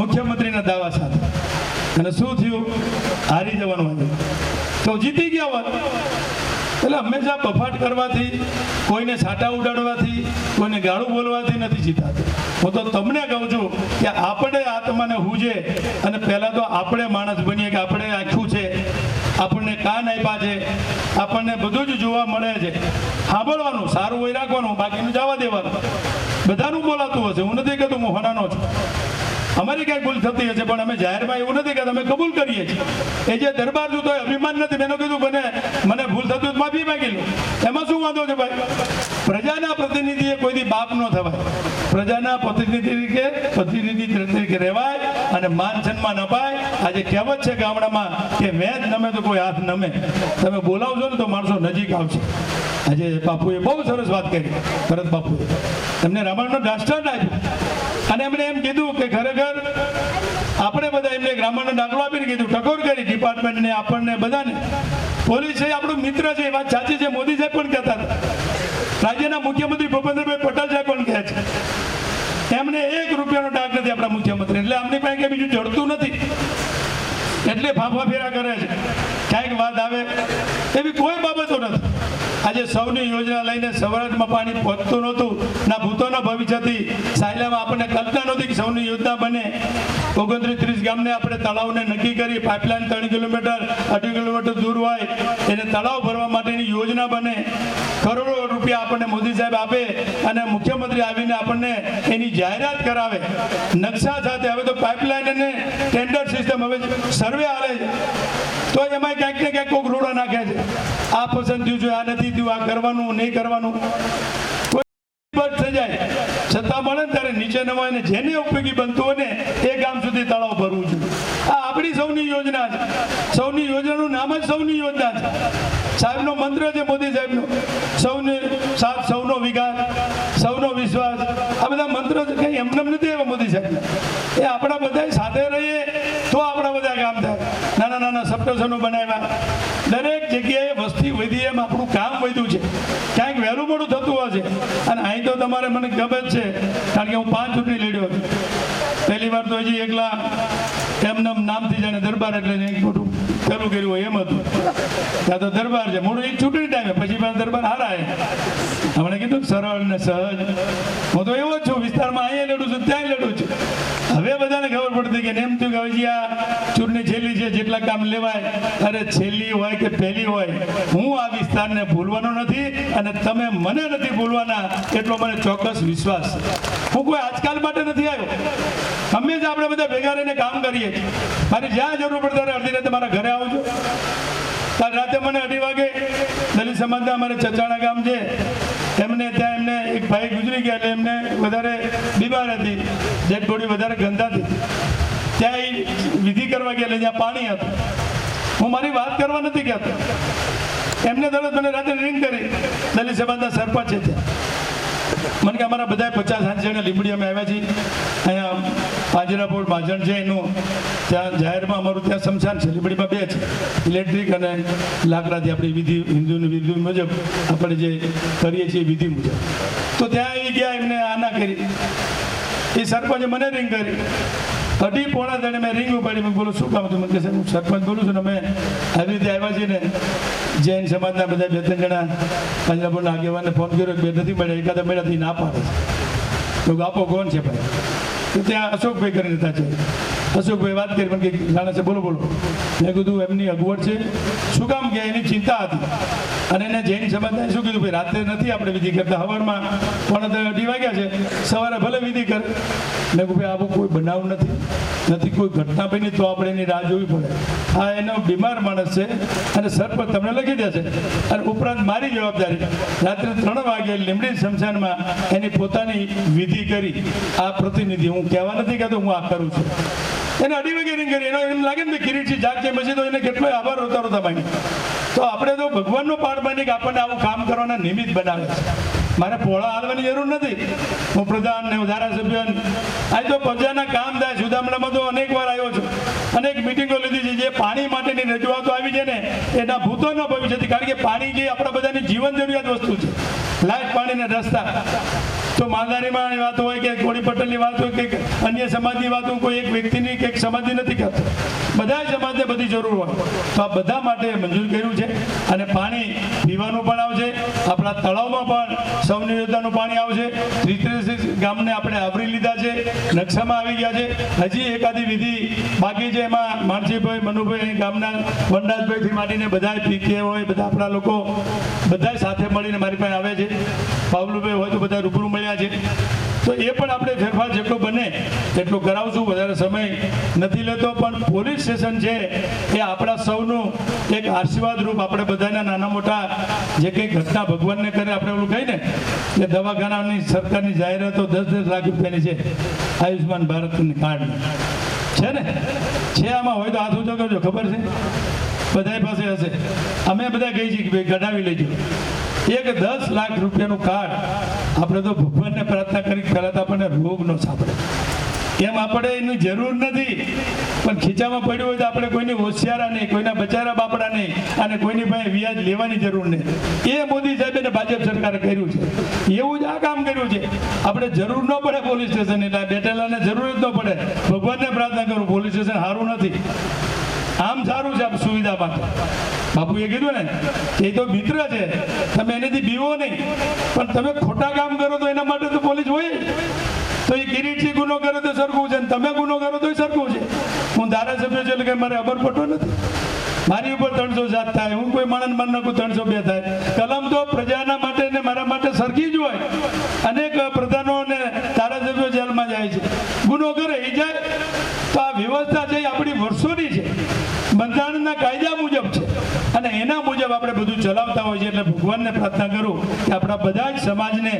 મુખ્યમંત્રીના દાવા સાથે. અને શું થયું? હારી જવાનું આવ્યું. તો જીતી ગયા હોત. એટલે હંમેશા બફાટ કરવાથી, કોઈને સાટા ઉડાડવાથી, કોઈને ગાળું બોલવાથી નથી જીતાતું. હું તો તમને કહું છું કે આપણે આત્માને હુજે અને પહેલાં તો આપણે માણસ બનીએ કે આપણે આખું છે, આપણને કાન આપ્યા છે, આપણને બધું જ જોવા મળે છે. સાંભળવાનું, સારું હોય રાખવાનું, બાકીનું જવા દેવાનું. બધાનું બોલાતું હશે, હું નથી કહેતો હું હોનાનો છું. અમારી કઈ ભૂલ થતી હશે, પણ અમે જાહેરમાં એવું નથી કે અમે કબૂલ કરીએ છીએ. એ જે દરબાર છું તો અભિમાન નથી. મેં કીધું મને ભૂલ થતું હોય તો માફી માંગી લો, એમાં શું વાંધો છે ભાઈ? પ્રજાના પ્રતિનિધિએ કોઈથી બાપ ન થવાય. પ્રજાના પ્રતિનિધિ તરીકે રહેવાય અને માન સન્માન અપાય. આજે કહેવત છે ગામડામાં કે વેદ નમે તો કોઈ હાથ નમે. તમે બોલાવશો ને તો માણસો નજીક આવશે. આજે બાપુએ બહુ સરસ વાત કરી, ભરત બાપુએ એમને રામાયણનો દાષ્ટાંત આપ્યું અને એમણે એમ કીધું કે ખરેખર આપણે બધા એમને રામાયણનો દાખલો આપીને કીધું, ટકોર કરી ડિપાર્ટમેન્ટને, આપણને બધાને. પોલીસ છે આપણું મિત્ર છે, એ વાત સાચી છે. મોદી સાહેબ પણ કહેતા હતા, રાજ્યના મુખ્યમંત્રી ભૂપેન્દ્રભાઈ પટેલ સાહેબ પણ કહે છે એમને 1 રૂપિયાનો ડાક નથી આપણા મુખ્યમંત્રી. એટલે આમની પાસે કંઈ બીજું જડતું નથી, એટલે ફાંફા ફેરા કરે છે. ક્યાંક વાત આવે એવી કોઈ બાબતો નથી. આજે સૌની યોજના લઈને સૌરાષ્ટ્રમાં પાણી પહોંચતું નહોતું, ના ભૂતોના ભવિષ્યથી સાયલામાં આપણને કલ્પના નહોતી કે સૌની યોજના બને. 29-30 ગામને આપણે તળાવને નક્કી કરી, પાઇપલાઇન 3 કિલોમીટર 2.5 કિલોમીટર દૂર હોય એને તળાવ ભરવા માટેની યોજના બને. કરોડો રૂપિયા આપણને મોદી સાહેબ આપે અને મુખ્યમંત્રી આવીને આપણને એની જાહેરાત કરાવે નકશા સાથે. હવે તો પાઇપલાઇન અને ટેન્ડર સિસ્ટમ, હવે સર્વે હાલે છે તો એમાં ક્યાંક ને ક્યાંક કોઈક રોડો નાખે છે. આ પસંદ થયું છે, આ નથી થયું, આ કરવાનું નહીં કરવાનું, કોઈ થઈ જાય. છતાં મળે ને ત્યારે નીચે નવાય ને જેને ઉપયોગી બનતું હોય ને એ ગામ સુધી તળાવ ભરવું જોઈએ. આ આપણી સૌની યોજના છે. સૌની યોજનાનું નામ જ સૌની યોજના છે. સાહેબનો મંત્ર છે મોદી સાહેબનો, સૌને સાથ, સૌનો વિકાસ, સૌનો વિશ્વાસ. આ બધા મંત્ર છે, કંઈ એમને નથી એવા મોદી સાહેબ. એ આપણા બધા સાથે રહીએ તો આપણા બધા કામ થાય. નાના નાના સપ્ટેશનો બનાવ્યા, દરેક જગ્યાએ વસ્તી વધી, એમ આપણું કામ વધ્યું છે. ક્યાંક વહેલું મોડું થતું હશે. અને અહીં તો તમારે મને ખબર છે, કારણ કે હું 5 ચૂંટણી લડ્યો હતો. પહેલી વાર તો હજી એકલા એમને નામથી જાણે દરબાર એટલે મોટું પેલું કર્યું હોય એમ હતું. ત્યાં તો દરબાર છે મોડું, એક ચૂંટણી ટાઈમે, પછી પણ દરબાર હારા. હમણાં કીધું સરળ ને સહજ. હું તો એવો જ છું, વિસ્તારમાં અહીંયા લડું છું, ત્યાં લડું છું. હવે બધાને ખબર પડતી કે એમ થયું કે હજી આ ચૂંટણી છેલ્લી છે, જેટલા કામ લેવાય. અરે છેલ્લી હોય કે પહેલી હોય, હું આ વિસ્તારને ભૂલવાનો નથી અને તમે મને નથી ભૂલવાના, એટલો મને ચોક્કસ વિશ્વાસ. હું કોઈ આજકાલ માટે નથી આવ્યો. હંમેશા આપણે બધા ભેગા રહીને કામ કરીએ. મારે જ્યાં જરૂર પડે ત્યારે અડધી રાતે મારા ઘરે આવજો. કાલ રાતે મને 2:30 વાગે દલિત સમાજના અમારે ચચાણા ગામ છે, ત્યાં એમને એક ભાઈ ગુજરી ગયા, એટલે એમને વધારે બીમાર હતી, ડેડ બોડી વધારે ગંધાતી. ત્યાં એ વિધિ કરવા ગયા, એટલે જ્યાં પાણી હતું. હું મારી વાત કરવા નથી કહેતો, એમને તરત મને રાત્રે રિંગ કરી, દલિત સમાજના સરપંચ છે ત્યાં. મને કે અમારા બધા 50-60 જણા લીંબડી અમે આવ્યા છીએ, અહીંયા પાંજરાપોળ માજણ છે એનું ત્યાં જાહેરમાં અમારું ત્યાં સ્મશાન છે. લીંબડીમાં 2 છે, ઇલેક્ટ્રિક અને લાકડાથી. આપણી વિધિ, હિન્દુની વિધિ મુજબ આપણે જે કરીએ છીએ વિધિ મુજબ. તો ત્યાં એ ગયા, એમને આના કરી. એ સરપંચે મને રિંગ કરી, 2:30 મેં રિંગ ઉપાડી. મેં બોલું શું કામ હતું? મને કહે હું સરપંચ બોલું છું ને, અમે આવી રીતે આવ્યા છીએ ને, જૈન સમાજના બધા 2-3 જણા પાંજરાપોળના આગેવાનને ફોન કર્યો, 2 નથી મળ્યા, એકાદા મળ્યાથી ના પાડે તો આપો કોણ છે ભાઈ? તો ત્યાં અશોકભાઈ કરીને હતા છે. અશોકભાઈ વાત કરી, મને કે જાણે છે, બોલો બોલો. મેં કીધું એમની અગવડ છે. શું કામ કે એની ચિંતા હતી. અને એને જૈન સમાજને શું કીધું, ભાઈ રાત્રે નથી આપણે વિધિ કરતા, સવારમાં 2:30 વાગ્યા છે, સવારે ભલે વિધિ કરે. મેં કહ્યું ભાઈ આવું કોઈ બનાવ નથી, કોઈ ઘટના બની તો આપણે એની રાહ જોવી પડે. આ એનો બીમાર માણસ છે અને સરપંચ તમને લખી દેશે. અને ઉપરાંત મારી જવાબદારી, રાત્રે 3 વાગે લીંબડી સ્મશાનમાં એની પોતાની વિધિ કરી. આ પ્રતિનિધિ હું કહેવા નથી કહેતો, હું આ કરું છું. એને 2:30 વાગે રિંગ કરી. એનો એમ લાગે ને કિરીટજી જાગજે પછી તો એને કેટલો આભાર રોતા માની. તો આપણે તો ભગવાનનો પાઠ બની કે આપણને આવું કામ કરવાના નિમિત્ત બનાવે છે. મારે પોળા હાલવાની જરૂર નથી. હું પ્રધાન ને ધારાસભ્ય, આ તો પ્રજાના કામ થાય. સુદામડામાં તો અનેક વાર આવ્યો છું, અનેક મિટિંગો લીધી છે, જે પાણી માટેની રજૂઆતો આવી છે ને એના ભૂતોના ભવિષ્યથી, કારણ કે પાણી જે આપણા બધાની જીવન જરૂરિયાત વસ્તુ છે, લાઈટ પાણીને રસ્તા. તો માલધારીમાં વાત હોય કે કોળી પટેલની વાત હોય કે અન્ય સમાજની વાત હોય, કોઈ એક વ્યક્તિની કે એક સમાજની નથી કરતો, બધા સમાજને બધી જરૂર હોય. તો આ બધા માટે મંજૂર કર્યું છે. અને પાણી પીવાનું પણ આવશે, આપણા તળાવમાં પણ સૌની યોજનાનું પાણી આવશે. 33 ગામને આપણે આવરી લીધા છે, નકશામાં આવી ગયા છે. હજી એકાદી વિધિ બાકી છે, એમાં માનસીભાઈ, મનુભાઈ, ગામના વનરાજભાઈથી માંડીને બધા પીકે હોય, બધા આપણા લોકો બધા સાથે મળીને મારી પાસે આવે છે. પાવલુભાઈ હોય તો બધા રૂબરૂ મળ્યા છે. તો એ પણ આપણે ફેરફાર જેટલો બને એટલું કરાવશું. વધારે સમય નથી લેતો, પણ પોલીસ સ્ટેશન છે એ આપણા સૌનું એક આશીર્વાદ રૂપ, આપણે બધાના નાના મોટા જે કંઈ ઘટના ભગવાનને કરે, આપણે ઓલું કહીને કે દવાખાનાની સરકારની જાહેરાતો 10-10 લાખ રૂપિયાની છે, આયુષ્માન ભારતની કાર્ડ છે ને, છે આમાં હોય તો હાથ ઊંચો કરજો. ખબર છે બધા પાસે હશે. અમે બધા કહી છીએ કે ભાઈ કઢાવી લેજો. એક 10 લાખ રૂપિયાનું કાર્ડ આપણે તો ભગવાનને પ્રાર્થના કરી પહેલાં તો આપણને રોગ ન સાંભળે, એમ આપણે એની જરૂર નથી, પણ ખીચામાં પડ્યું હોય તો આપણે કોઈની હોશિયારા નહીં, કોઈના બચારા બાપડા નહીં, અને કોઈની પાસે વ્યાજ લેવાની જરૂર નહીં. એ મોદી સાહેબ અને ભાજપ સરકારે કર્યું છે, એવું જ આ કામ કર્યું છે. આપણે જરૂર ન પડે પોલીસ સ્ટેશન, એટલે બેઠેલાને જરૂર જ ન પડે. ભગવાનને પ્રાર્થના કરું, પોલીસ સ્ટેશન સારું નથી, આમ સારું છે આ સુવિધા માટે. બાપુએ કીધું ને કે એ તો મિત્ર છે, તમે એનેથી બીવો નહીં, પણ તમે ખોટા કામ કરો તો એના માટે તો પોલીસ હોય જ. તો એ કિરીટથી ગુનો કરે તો સરખું છે, તમે ગુનો કરો તો સરખું છે. હું ધારાસભ્ય છું એટલે કે મારે અબરપટો નથી, મારી ઉપર 307 થાય, હું કોઈ માણસ માન નાખું 302 થાય. કલમ તો પ્રજાના માટે ને મારા માટે સરખી જ હોય. અનેક પ્રધાનો અને ધારાસભ્યો જેલમાં જાય છે, ગુનો કરે એ જાય. તો આ વ્યવસ્થા છે એ આપણી વર્ષોની છે, બંધારણના કાયદા મુજબ છે, અને એના મુજબ આપણે બધું ચલાવતા હોય છે. એટલે ભગવાનને પ્રાર્થના કરું કે આપણા બધા જ સમાજને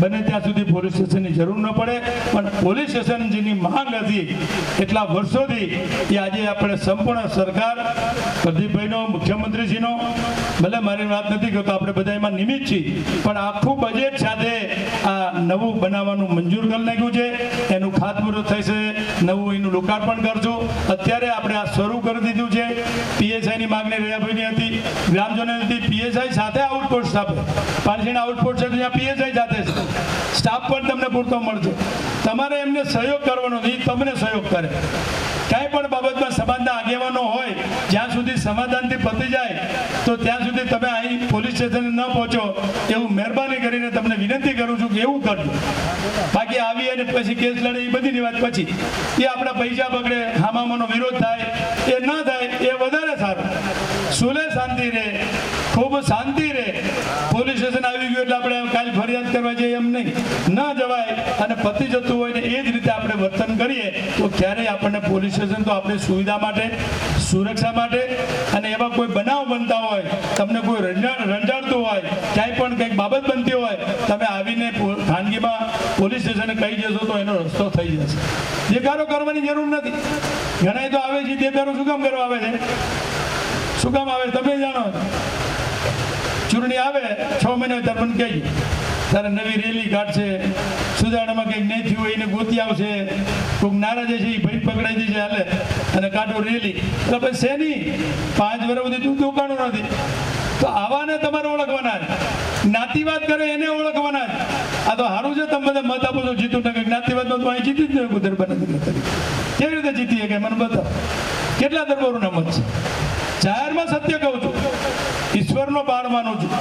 બને ત્યાં સુધી પોલીસ સ્ટેશનની જરૂર ન પડે, પણ પોલીસ સ્ટેશન જેની માંગ હતી એટલા વર્ષોથી એ આજે આપણે સંપૂર્ણ સરકાર, પ્રદીપભાઈનો, મુખ્યમંત્રીશ્રીનો, ભલે મારી વાત નથી કરતો, આપણે બધા એમાં નિમિત્ત છીએ, પણ આખું બજેટ સાથે આ નવું બનાવવાનું મંજૂર કરી નાખ્યું છે. એનું ખાતમુહૂર્ત થશે, નવું એનું લોકાર્પણ કરશું. અત્યારે આપણે આ શરૂ કરી દીધું છે. પીએસઆઈની માંગણી રયાભાઈની હતી, ગ્રામજનોની હતી. પીએસઆઈ સાથે આઉટપોસ્ટ આપે, પાલસીના આઉટપોસ્ટ છે ત્યાં પીએસઆઈ સાથે છે. સ્ટાફ પણ તમને પૂરતો મળશે. તમારે એમને સહયોગ કરવાનો, એ તમને સહયોગ કરે. કાંઈ પણ બાબતમાં સમાજના આગેવાનો હોય, જ્યાં સુધી સમાધાનથી પતી જાય તો ત્યાં સુધી તમે અહીં પોલીસ સ્ટેશને ન પહોંચો, એવું મહેરબાની કરીને તમને વિનંતી કરું છું કે એવું કરજો. બાકી આવી અને પછી કેસ લડે એ બધીની વાત પછી, એ આપણા પૈસા બગડે, હામામાનો વિરોધ થાય, એ ન થાય એ વધારે સારું. સુલે શાંતિ રહે, ખૂબ શાંતિ રહે. પોલીસ સ્ટેશન આવી ગયું એટલે આપણે કાલે ફરિયાદ કરવા જઈએ એમ નહીં, ન જવાય. અને પતી જતું હોય ને એ જ રીતે આપણે વર્તન કરીએ તો ક્યારેય આપણને પોલીસ સ્ટેશન તો આપણી સુવિધા માટે, સુરક્ષા માટે, અને એવા કોઈ બનાવ બનતા હોય, તમને કોઈ રંજાડતું હોય, ક્યાંય પણ કંઈક બાબત બનતી હોય, તમે આવીને ખાનગીમાં પોલીસ સ્ટેશને કહી જશો તો એનો રસ્તો થઈ જશે. દેખાડો કરવાની જરૂર નથી. ઘણા તો આવે છે, દેખાડો શું કામ કરવા આવે છે? શું કામ આવે તમે જાણો. ચૂંટણી આવે 6 મહિના ત્યારે મને કહેજો, તારે નવી રેલી કાઢશે, સુધારણામાં કંઈક નહીં થયું હોય એને ગોતી આવશે, કોઈક નારાજ છે એ ભાઈ પકડાઈ દેશે હાલે અને કાઢો રેલી. એટલે પછી શેની 5 વર્ષ સુધી તું દુકાનો નથી. તો આવાને તમારે ઓળખવાના જ, જ્ઞાતિવાદ કરે એને ઓળખવાના જ. આ તો સારું છે તમે બધા મત આપો છો જીતું ને, જ્ઞાતિવાદમાં તો અહીં જીતી જ નહીં દરબાર કેવી રીતે જીતીએ કે મને બતાવો. કેટલા દરબારોના મત છે? જાહેરમાં સત્ય કહું છું, ઈશ્વરનો પાર માનું છું,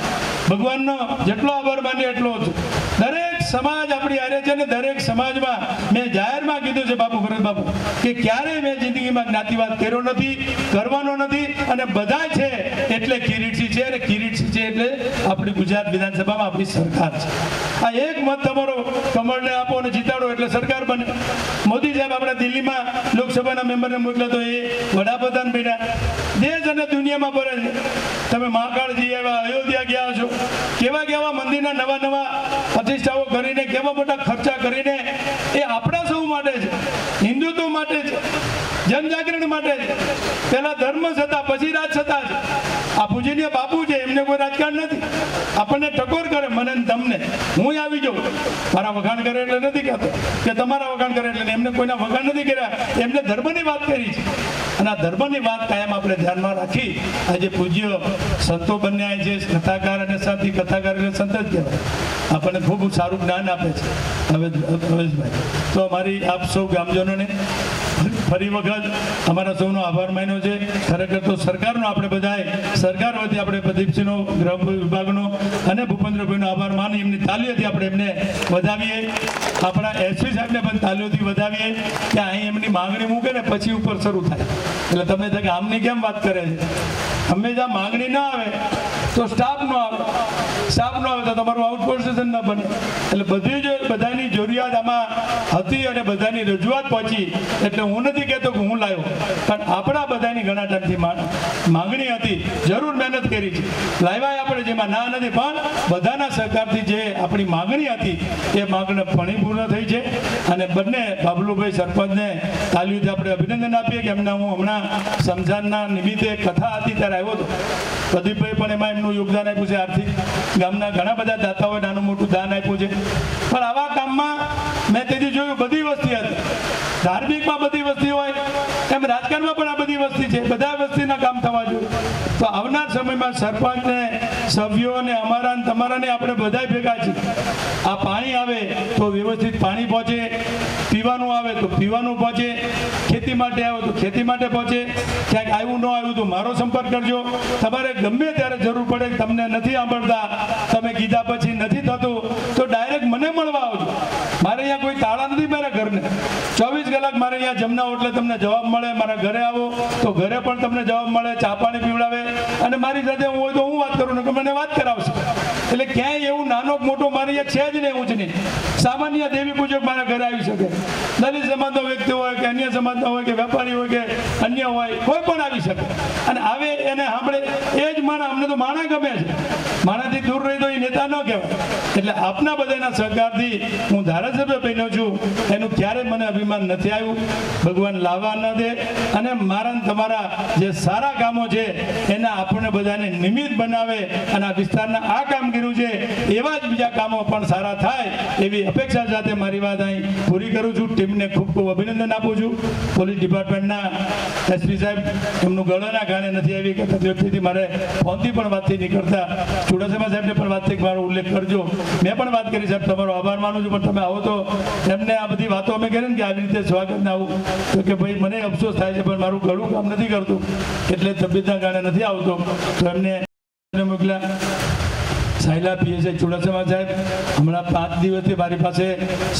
ભગવાનનો જેટલો આભાર માનીએ એટલો છું. દરેક સમાજ આપણી હારે છે ને દરેક સમાજમાં મેં જાહેરમાં કીધું છે બાપુ ભરત બાપુ કે ક્યારેય મેં જિંદગીમાં જ્ઞાતિવાદ કર્યો નથી, કરવાનો નથી. અને બધા છે એટલે કિરીટસિંહ છે, અને કિરીટસિંહ છે એટલે આપણી ગુજરાત વિધાનસભામાં આપણી સરકાર છે. આ એક મત તમારો કમળને આપો અને જીતાડો એટલે સરકાર બને. મોદી સાહેબ આપણા દિલ્હીમાં લોકસભાના મેમ્બરને મોકલ્યા તો એ વડાપ્રધાન બન્યા. દેશ અને દુનિયામાં ફરે છે. તમે મહાકાળજી આવ્યા, અયોધ્યા ગયા છો, કેવા કેવા મંદિરના નવા પ્રતિષ્ઠાઓ કરીને, કેવા મોટા ખર્ચા કરીને, એ આપણા સૌ માટે છે, હિન્દુત્વ માટે છે. જનજાગરણ માટે છે. પહેલા ધર્મ છતાં પછી રાજ છતાં છે. આ પૂજનીય બાપુ છે, એમને કોઈ રાજકારણ નથી. આપણને ટકોર કરે મને ને તમને. હું આવી જાઉં, મારા વખાણ કરે એટલે નથી કહેતો કે તમારા વખાણ કરે એટલે. એમને કોઈના વખાણ નથી કર્યા, એમને ધર્મની વાત કરી છે. અને આ ધર્મની વાત કાયમ આપણે ધ્યાનમાં રાખી આજે પૂજ્ય સંતો બન્યા છે. કથાકાર અને સાથી, કથાકાર એટલે સંત જ કહેવાય. આપણને ખૂબ સારું જ્ઞાન આપે છે. હવે હવેશભાઈ તો અમારી આપ સૌ ગામજનોને ફરી વખત અમારા સૌનો આભાર માન્યો છે. ખરેખર તો સરકારનો આપણે બધાએ સરકાર વતી આપણે પ્રદીપસિંહનો ગૃહ વિભાગનો અને ભૂપેન્દ્રભાઈનો આભાર માની એમની તાલીઓથી આપણે એમને વધાવીએ. આપણા એસપી સાહેબને પણ તાલીઓથી વધાવીએ કે અહીં એમની માંગણી મૂકે ને પછી ઉપર શરૂ થાય. એટલે તમે કે આમની કેમ વાત કરે છે? હંમેશા માંગણી ના આવે તો સ્ટાફ ન આવે, સ્ટાફ ન આવે તો તમારું આઉટપોસ્ટ સ્ટેશન ન બને. એટલે બધી જ બધાની જરૂરિયાત આમાં હતી અને બધાની રજૂઆત પહોંચી. એટલે હું નથી કહેતો કે હું લાવ્યો, પણ આપણા બધાની ઘણા ટાઈમથી માંગણી હતી, જરૂર મહેનત કરી છે, લાવ્યા આપણે જેમાં ના નથી, પણ બધાના સહકારથી જે આપણી માંગણી હતી એ માંગણી પણ પૂર્ણ થઈ છે. અને બંને બાબલુભાઈ સરપંચને તાલીઓથી આપણે અભિનંદન આપીએ કે એમના હું હમણાં સમજાનના નિમિત્તે કથા હતી ત્યારે આવ્યો હતો. પ્રદીપભાઈ પણ એમાં એમનું યોગદાન આપ્યું છે. આર્થિક ગામના ઘણા બધા દાતાઓએ નાનું મોટું દાન આપ્યું છે. પણ આવા કામમાં મેં તેથી જોયું બધી વસ્તી હતી. ધાર્મિકમાં બધી વસ્તી હોય એમ રાજકારણમાં પણ આ બધી વસ્તી છે. બધા વસ્તીના કામ થવા જોઈએ. તો આવનાર સમયમાં સરપંચને, સભ્યોને, અમારા ને તમારાને આપણે બધા ભેગા છીએ. આ પાણી આવે તો વ્યવસ્થિત પાણી પહોંચે, પીવાનું આવે તો પીવાનું પહોંચે, ખેતી માટે આવે તો ખેતી માટે પહોંચે. ક્યાંક આવ્યું ન આવ્યું તો મારો સંપર્ક કરજો. તમારે ગમે ત્યારે જરૂર પડે, તમને નથી સાંભળતા, તમે કીધા પછી નથી થતું તો ડાયરેક્ટ મને મળવા આવજો. મારે અહીંયા કોઈ તાળા નથી મારા ઘરને. 24 કલાક મારે અહીંયા જમના એટલે તમને જવાબ મળે. મારા ઘરે આવો તો ઘરે પણ તમને જવાબ મળે, ચા પાણી પીવડાવે. અને મારી સાથે હું હોય તો હું વાત કરું ને કે મને વાત કરાવશે. એટલે ક્યાંય એવું નાનો મોટો મારી અહીંયા છે જ નહીં, એવું જ નહીં. સામાન્ય દેવી પૂજક મારા ઘરે આવી શકે. દલિત સમાજનો વ્યક્તિ હોય કે અન્ય સમાજનો હોય કે વેપારી હોય કે અન્ય હોય, કોઈ પણ આવી શકે. અને આવે એને સાંભળે એ જ માણા. અમને તો માણા ગમે છે. માણાથી દૂર રહી તો એ નેતા ન કહેવાય. એટલે આપના બધાના સહકારથી હું ધારાસભ્ય બન્યો છું. એનું ક્યારેય મને અભિમાન નથી આવ્યું. ભગવાન લાવવા ન દે. અને મારા તમારા જે સારા કામો છે એના આપણને બધાને નિમિત્ત બનાવે. અને આ વિસ્તારના આ કામ કર્યું છે એવા જ બીજા કામો પણ સારા થાય એવી અપેક્ષા સાથે મારી વાત અહીં પૂરી કરું છું. ટીમને ખૂબ ખૂબ અભિનંદન આપું છું. પોલીસ ડિપાર્ટમેન્ટના એસપી સાહેબ એમનું ગળાના ગાણે નથી આવી કે વ્યક્તિથી મારે ફોનથી પણ વાતથી નીકળતા. ચુડાસમા સાહેબને પણ વાતથી મારો ઉલ્લેખ કરજો. મેં પણ વાત કરી સાહેબ તમારો આભાર માનું છું. પણ તમે આવો તો એમને આ બધી વાતો અમે કરી ને કે આવી રીતે સ્વાગતને આવું તો કે ભાઈ મને અફસોસ થાય છે પણ મારું ગળું કામ નથી કરતું એટલે તબિયતના કારણે નથી આવતો. તો એમને મોકલ્યા. સાયલા પીએસઆઈ ચુડાસમા સાહેબ હમણાં 5 દિવસથી મારી પાસે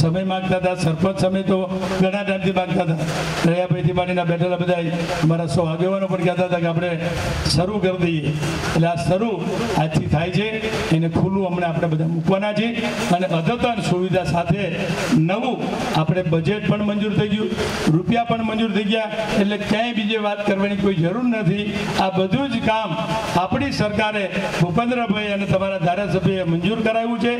સમય માંગતા હતા. સરપંચ સમય તો ઘણા ટાઈમથી માંગતા હતા. રયાભાઈથી માંડીને બેઠેલા બધા અમારા સૌ આગેવાનો પણ કહેતા હતા કે આપણે શરૂ કરી દઈએ. એટલે આ શરૂ આજથી થાય છે. એને ખુલ્લું હમણાં આપણે બધા મૂકવાના છીએ. અને અદ્યતન સુવિધા સાથે નવું આપણે બજેટ પણ મંજૂર થઈ ગયું, રૂપિયા પણ મંજૂર થઈ ગયા. એટલે ક્યાંય બીજી વાત કરવાની કોઈ જરૂર નથી. આ બધું જ કામ આપણી સરકારે ભૂપેન્દ્રભાઈ અને તમારા ધારાસભ્યએ મંજૂર કરાવ્યું છે.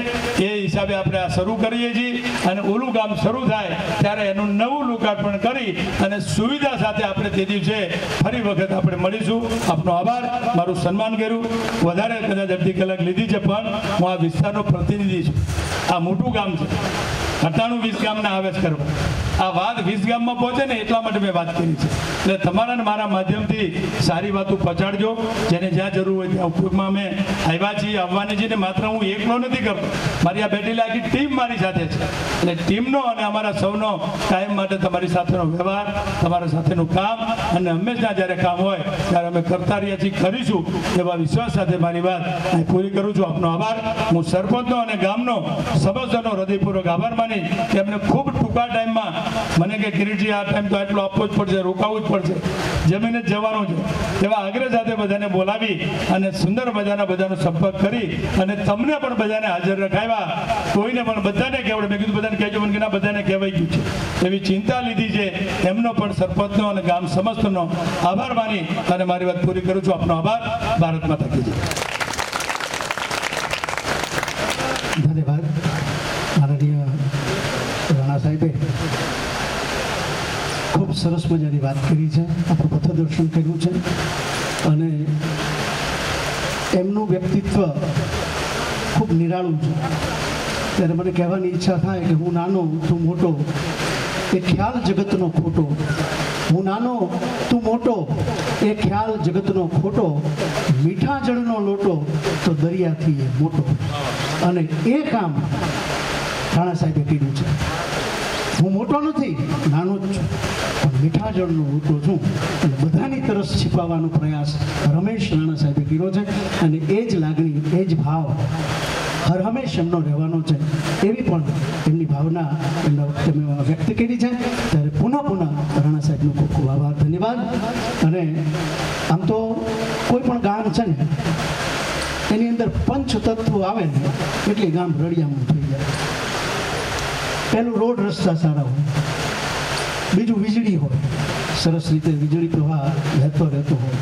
એ હિસાબે આપણે આ શરૂ કરીએ છીએ. અને ઓલું કામ શરૂ થાય ત્યારે એનું નવું લોકાર્પણ કરી અને સુવિધા સાથે આપણે તે દિવસે ફરી વખત આપણે મળીશું. આપનો આભાર. મારું સન્માન કર્યું. વધારે કદાચ અડધી કલાક લીધી છે પણ હું આ વિસ્તારનો પ્રતિનિધિ છું. આ મોટું ગામ છે. 98-20 ગામના આવેશ કરવા. આ વાત 20 ગામમાં પહોંચે ને એટલા માટે મેં વાત કરી છે. એટલે તમારા ને મારા માધ્યમથી સારી વાતો પહોંચાડજો. જેને જ્યાં જરૂર હોય ત્યાં ઉપયોગમાં અમે આવ્યા છીએ, આવવાની છે. ને માત્ર હું એકલો નથી કરતો. મારી આ બેઠેલી આખી ટીમ મારી સાથે છે. એટલે ટીમનો અને અમારા સૌનો કાયમ માટે તમારી સાથેનો વ્યવહાર, તમારા સાથેનું કામ અને હંમેશા જ્યારે કામ હોય ત્યારે અમે કરતા રહ્યા છીએ, કરીશું એવા વિશ્વાસ સાથે મારી વાત અહીં પૂરી કરું છું. આપનો આભાર. હું સરપંચનો અને ગામનો સમસ્તનો હૃદયપૂર્વક આભાર માની કે એમને ખૂબ ટૂંકા ટાઈમમાં મને કે કિરીટજી આ ટાઈમ તો આટલો આપવો જ પડશે, રોકાવું જ પડશે, જમીને જ જવાનું છે એવા આગ્રહ સાથે બધાને બોલાવી અને સુંદર મજાના બધાનો સંપર્ક કરી અને તમને પણ બધાને હાજર રખાવ્યા. કોઈને પણ બધાને કહેવડે. મેં કીધું બધાને કહેજો પણ કે ના બધાને કહેવાઈ ગયું છે એવી ચિંતા લીધી છે. એમનો પણ સરપંચનો અને ગામ સમસ્તનો આભાર માની અને મારી વાત પૂરી કરું છું. આપનો આભાર. ભારત માતા કી જય. ધન્યવાદ માનનીય રાણા સાહેબે ખૂબ સરસ મજાની વાત કરી છે, આપણું પથદર્શન કર્યું છે અને એમનું વ્યક્તિત્વ ખૂબ નિરાળું છે. ત્યારે મને કહેવાની ઈચ્છા થાય કે હું નાનો તું મોટો એ ખ્યાલ જગતનો ખોટો, હું નાનો તું મોટો એ ખ્યાલ જગતનો ખોટો, મીઠા જળનો લોટો તો દરિયાથી એ મોટો. અને એ કામ રાણા સાહેબે કર્યું છે. હું મોટો નથી, નાનો જ છું, પણ મીઠા જળનો લોટો છું. અને બધાની તરસ छिपाવવાનો પ્રયાસ રમેશ રાણા સાહેબે કર્યો છે. અને એ જ લાગણી, એ જ ભાવ હર હંમેશ એમનો રહેવાનો છે. એવી પણ એમની ભાવના એમના વખતે મેં વ્યક્ત કરી છે. ત્યારે પુનઃ રાણા સાહેબનો ખૂબ ખૂબ આભાર, ધન્યવાદ. અને આમ તો કોઈ પણ ગામ છે ને એની અંદર પંચ તત્વો આવે ને એટલે ગામ રળિયામણું થઈ જાય. પહેલું રોડ રસ્તા સારા હોય, બીજું વીજળી હોય, સરસ રીતે વીજળી પ્રવાહ વહેતો રહેતો હોય,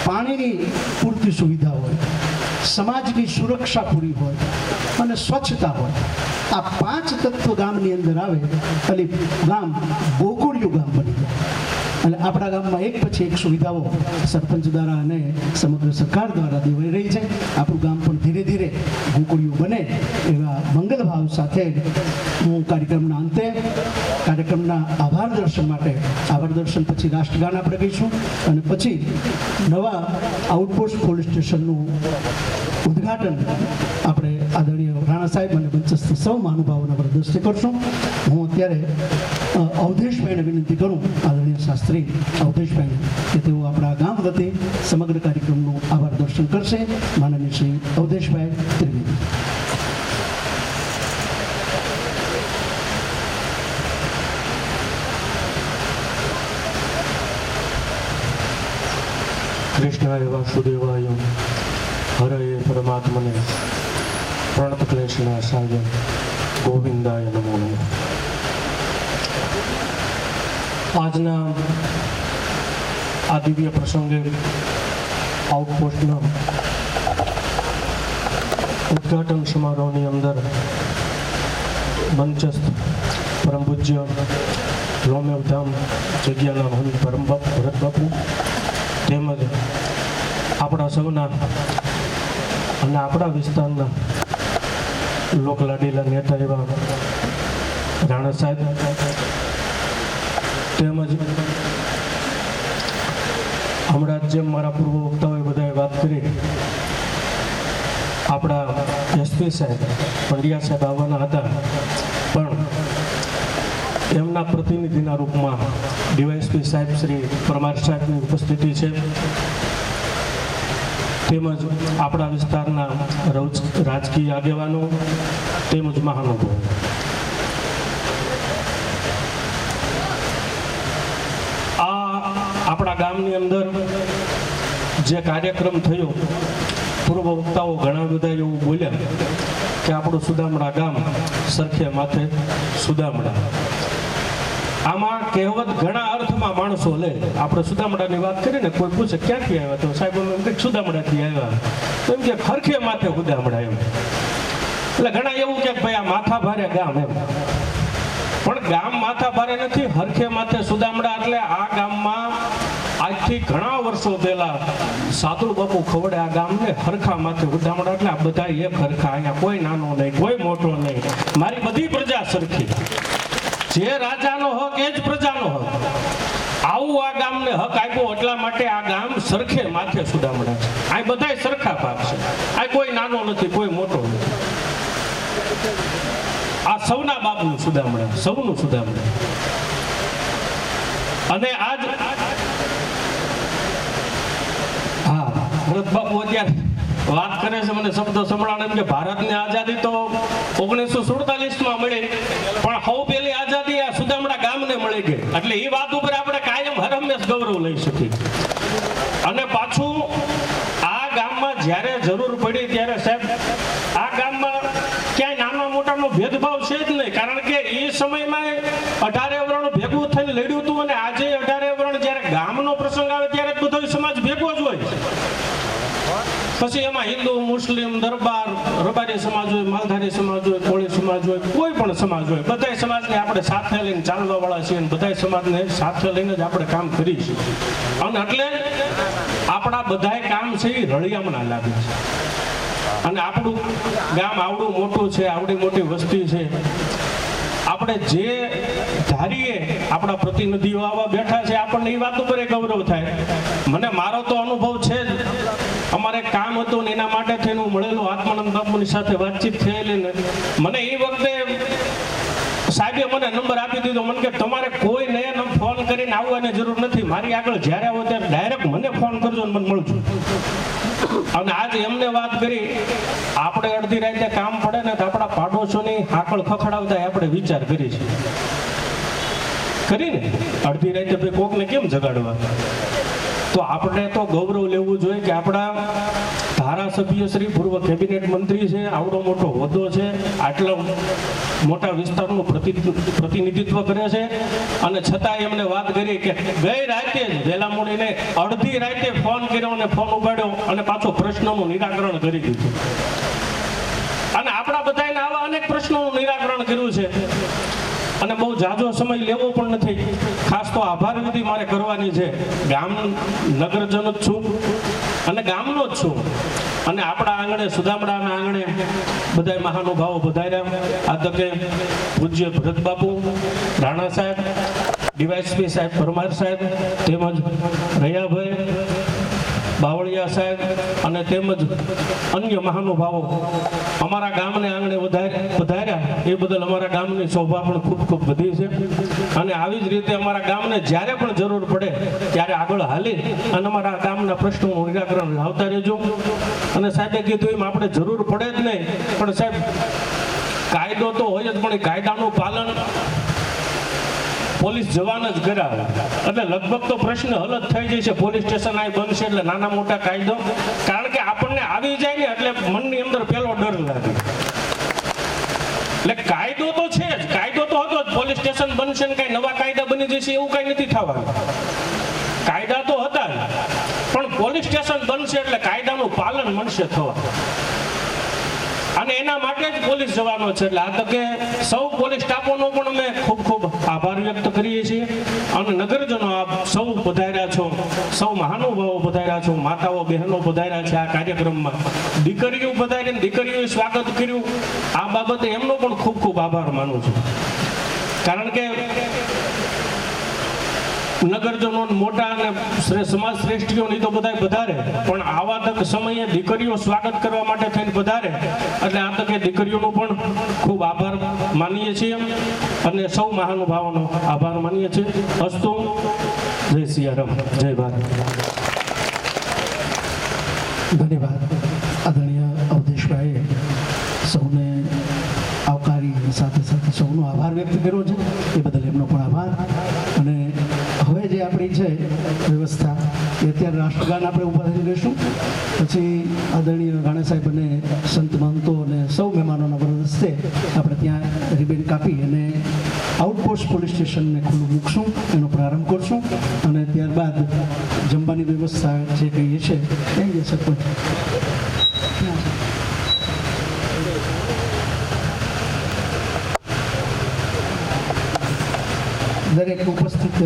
પાણીની પૂરતી સુવિધા હોય, સમાજની સુરક્ષા પૂરી હોય અને સ્વચ્છતા હોય. આ પાંચ તત્વ ગામની અંદર આવે એટલે ગામ ગોકુળિયું ગામ બની જાય. અને આપણા ગામમાં એક પછી એક સુવિધાઓ સરપંચ દ્વારા અને સમગ્ર સરકાર દ્વારા દેવાઈ રહી છે. આપણું ગામ પણ ધીરે ધીરે ગોકુળિયું બને એવા મંગલ ભાવ સાથે હું કાર્યક્રમના અંતે કાર્યક્રમના આભાર દર્શન માટે, આભાર દર્શન પછી રાષ્ટ્રગાન આપણે ગઈશું અને પછી નવા આઉટપોસ્ટ પોલીસ સ્ટેશનનું ઉદ્ઘાટન આપણે આદરણીય રાણા સાહેબ અને મંચસ્થ સૌ મહાનુભાવોના પ્રદર્શન કરશું. હું અત્યારે અવધેશભાઈને વિનંતી કરું, આદરણીય શાસ્ત્રી અવધેશભાઈને, કે તેઓ આપણા ગામ વતી સમગ્ર કાર્યક્રમનું આભાર દર્શન કરશે. માનનીય શ્રી અવધેશભાઈ ત્રિવેદી. કૃષ્ણાય વાસુદેવાય હરયે પરમાત્મને પ્रणतक्लेशनाशाय ગોવિંદાય નમો નમઃ. આજના આ દિવ્ય પ્રસંગે આઉટપોસ્ટના ઉદ્ઘાટન સમારોહની અંદર મંચસ્થ પરમ પૂજ્ય લોમેવધામ જગ્યાના મહંત પરમ ભરત બાપુ તેમજ આપણા સૌના અને આપણા વિસ્તારના લોકલાડીલા નેતા એવા રાણા સાહેબ તેમજ હમણાં જેમ મારા પૂર્વ વક્તાઓએ બધાએ વાત કરી, આપણા એસપી સાહેબ પંડ્યા સાહેબ આવવાના હતા, પણ એમના પ્રતિનિધિના રૂપમાં ડીવાયએસપી સાહેબ શ્રી પરમાર સાહેબની ઉપસ્થિતિ છે. તેમજ આપણા વિસ્તારના રાજકીય આગેવાનો તેમજ મહાનુભાવો. આ આપણા ગામની અંદર જે કાર્યક્રમ થયો, પૂર્વ વક્તાઓ ઘણા બધા એવું બોલ્યા કે આપણું સુદામડા ગામ સરખે માથે સુદામડા. આમાં કહેવત ઘણા અર્થમાં માણસો લે. આપણે સુદામડાની વાત કરીએ ને, કોઈ પૂછે ક્યાંથી આવ્યા, તો સાહેબ એમ કે સુદામડાથી આવ્યા, તો એમ કે ખરખે માથે સુદામડા એમ. એટલે ઘણા એવું કે ભાઈ આ માથા ભારે ગામ એમ, પણ ગામ માથા ભારે નથી, હરખે માથે સુદામડા. એટલે આ ગામમાં આજથી ઘણા વર્ષો પહેલા સાધુ બાપુ ખવડે આ ગામને હરખા માથે સુદામડા. એટલે આ બધા એક હરખા, અહીંયા કોઈ નાનો નહીં, કોઈ મોટો નહીં, મારી બધી પ્રજા સરખી. જે રાજાનો હક એ જ પ્રજાનો હક. આવું આ ગામને હક આપ્યો, એટલા માટે આ ગામ સરખે માથે સુદામડા છે. આ બધાય સરખા ભાગ છે, આ કોઈ નાનો નથી, કોઈ મોટો નથી. આ સૌના બાપનું સુદામડા, સૌનું સુદામડા. અને આજ હા ભરત બાપુ અત્યારે વાત કરે છે, મને શબ્દો સંભળાવે એમ કે ભારતની આઝાદી તો 1947માં મળી, પણ સૌ પહેલી આઝાદી આ સુદામડા ગામને મળી ગઈ. એટલે એ વાત ઉપર આપણે કાયમ હરહંમેશ ગૌરવ લઈ શકીએ. અને પાછું આ ગામમાં જ્યારે જરૂર પડી ત્યારે સાહેબ આ ગામમાં ક્યાંય નાના મોટાનો ભેદભાવ છે જ નહીં, કારણ કે એ સમયમાં 18 વર્ણ ભેગું થઈને લડ્યું હતું. અને આજે 18 વર્ણ જ્યારે ગામનો પ્રસંગ આવે ત્યારે બધો સમાજ ભેગો જ હોય. પછી એમાં હિન્દુ મુસ્લિમ દરબાર રબારી સમાજ હોય, માલધારી સમાજ હોય, કોળી સમાજ હોય, કોઈ પણ સમાજ હોય, બધા સમાજને આપણે સાથે લઈને ચાલવા વાળા છીએ અને બધા સમાજને સાથે લઈને જ આપણે કામ કરીએ છીએ. અને એટલે આપણા બધાય કામ છે એ રળિયામણા લાગે છે. અને આપણું ગામ આવડું મોટું છે, આવડી મોટી વસ્તી છે, આપણે જે ધારીએ આપણા પ્રતિનિધિઓ આવા બેઠા છે, આપણને એ વાત ઉપર ગૌરવ થાય. મને મારો તો અનુભવ છે જ. અમારે કામ હતું ને એના માટે થઈને હું મળેલો આત્માનંદ બાપુની સાથે વાતચીત થયેલી ને મને એ વખતે સાહેબે મને નંબર આપી દીધો. મને કે તમારે કોઈ ને ફોન કરીને આવવાની જરૂર નથી, મારી આગળ જ્યારે આવો ત્યારે ડાયરેક્ટ મને ફોન કરજો ને મને મળજો. અને આજે એમને વાત કરી, આપણે અડધી રાતે કામ પડે ને તો આપણા પાડોશોની હાકળ ખખડાવતા આપણે વિચાર કરી છે કરીને અડધી રાતે ભાઈ કોકને કેમ જગાડવા. તો આપણે તો ગૌરવ લેવું જોઈએ કે આપણા ધારાસભ્ય શ્રી પૂર્વ કેબિનેટ મંત્રી છે, આવડો મોટો હોદ્દો છે, આટલા મોટા વિસ્તારનું પ્રતિનિધિત્વ કરે છે, અને છતાં એમને વાત કરી કે ગઈ રાતે જ વહેલા મોડીને અડધી રાતે ફોન કર્યો અને ફોન ઉપાડ્યો અને પાછો પ્રશ્નનું નિરાકરણ કરી દીધું. અને આપણા બધાને આવા અનેક પ્રશ્નોનું નિરાકરણ કર્યું છે. અને બહુ ઝાઝો સમય લેવો પણ નથી. ખાસ તો આભાર વિધિ મારે કરવાની છે. ગામ નગરજન જ છું અને ગામનો જ છું. અને આપણા આંગણે સુદામડાના આંગણે બધા મહાનુભાવો પધાર્યા. આ તકે પૂજ્ય ભરત બાપુ, રાણા સાહેબ, ડીવાયએસપી સાહેબ, પરમાર સાહેબ, તેમજ રૈયાભાઈ બાવળિયા સાહેબ અને તેમજ અન્ય મહાનુભાવો અમારા ગામને આંગણે પધાર્યા. એ બદલ અમારા ગામની શોભા પણ ખૂબ ખૂબ વધી છે. અને આવી જ રીતે અમારા ગામને જ્યારે પણ જરૂર પડે ત્યારે આગળ હાલી અને અમારા ગામના પ્રશ્નોનું નિરાકરણ લાવતા રહેજો. અને સાહેબે કીધું એમ આપણે જરૂર પડે જ નહીં, પણ સાહેબ કાયદો તો હોય જ, પણ એ કાયદાનું પાલન પોલીસ જવાન જ કરાવે એટલે લગભગ તો પ્રશ્ન હલ જ થઈ જશે. પોલીસ સ્ટેશન આ બનશે એટલે નાના મોટા કાયદો, કારણ કે આપણને આવી જાય ને એટલે મનની અંદર પેલો ડર લાગે. એટલે કાયદો તો છે જ, કાયદો તો હતો જ. પોલીસ સ્ટેશન બનશે ને કઈ નવા કાયદા બની જશે એવું કઈ નથી થવાનું. કાયદા તો હતા જ, પણ પોલીસ સ્ટેશન બનશે એટલે કાયદાનું પાલન મળશે થવા. અને એના માટે જ પોલીસ જવાનો છે. એટલે આ તકે સૌ પોલીસ સ્ટાફોનો પણ અમે ખૂબ ખૂબ આભાર વ્યક્ત કરીએ છીએ. અને નગરજનો આપ સૌ પધાર્યા છો, સૌ મહાનુભાવો પધાર્યા છો, માતાઓ બહેનો પધાર્યા છે આ કાર્યક્રમમાં. દીકરીઓ પધારીને દીકરીઓએ સ્વાગત કર્યું. આ બાબતે એમનો પણ ખૂબ ખૂબ આભાર માનું છું. કારણ કે નગરજનો મોટા અને સમાજ શ્રેષ્ઠીઓની તો બધા પધારે, પણ આવા તક સમયે દીકરીઓ સ્વાગત કરવા માટે થઈને પધારે એટલે આ તકે દીકરીઓનો પણ ખૂબ આભાર માનીએ છીએ અને સૌ મહાનુભાવોનો આભાર માનીએ છીએ. અસ્તુ. જય સિયારામ, જય ભારત. ધન્યવાદ. આદરણીય અવધેશભાઈએ સૌને આવકારી સાથે સાથે સૌનો આભાર વ્યક્ત કર્યો છે, એ બદલ એમનો પણ આભાર. અને હવે જે આપણી છે વ્યવસ્થા એ અત્યારે રાષ્ટ્રગાન આપણે ઊભા થઈ રહીશું. પછી આદરણીય રાણા સાહેબ અને સંત મહંતો અને સૌ મહેમાનોના વરદસ્તે આપણે ત્યાં રિબેન કાપી અને આઉટપોસ્ટ પોલીસ સ્ટેશનને ખુલ્લું મૂકશું, એનો પ્રારંભ કરશું. અને ત્યારબાદ જમવાની વ્યવસ્થા જે કહીએ છે એ જે સરપંચ દરેક ઉપસ્થિત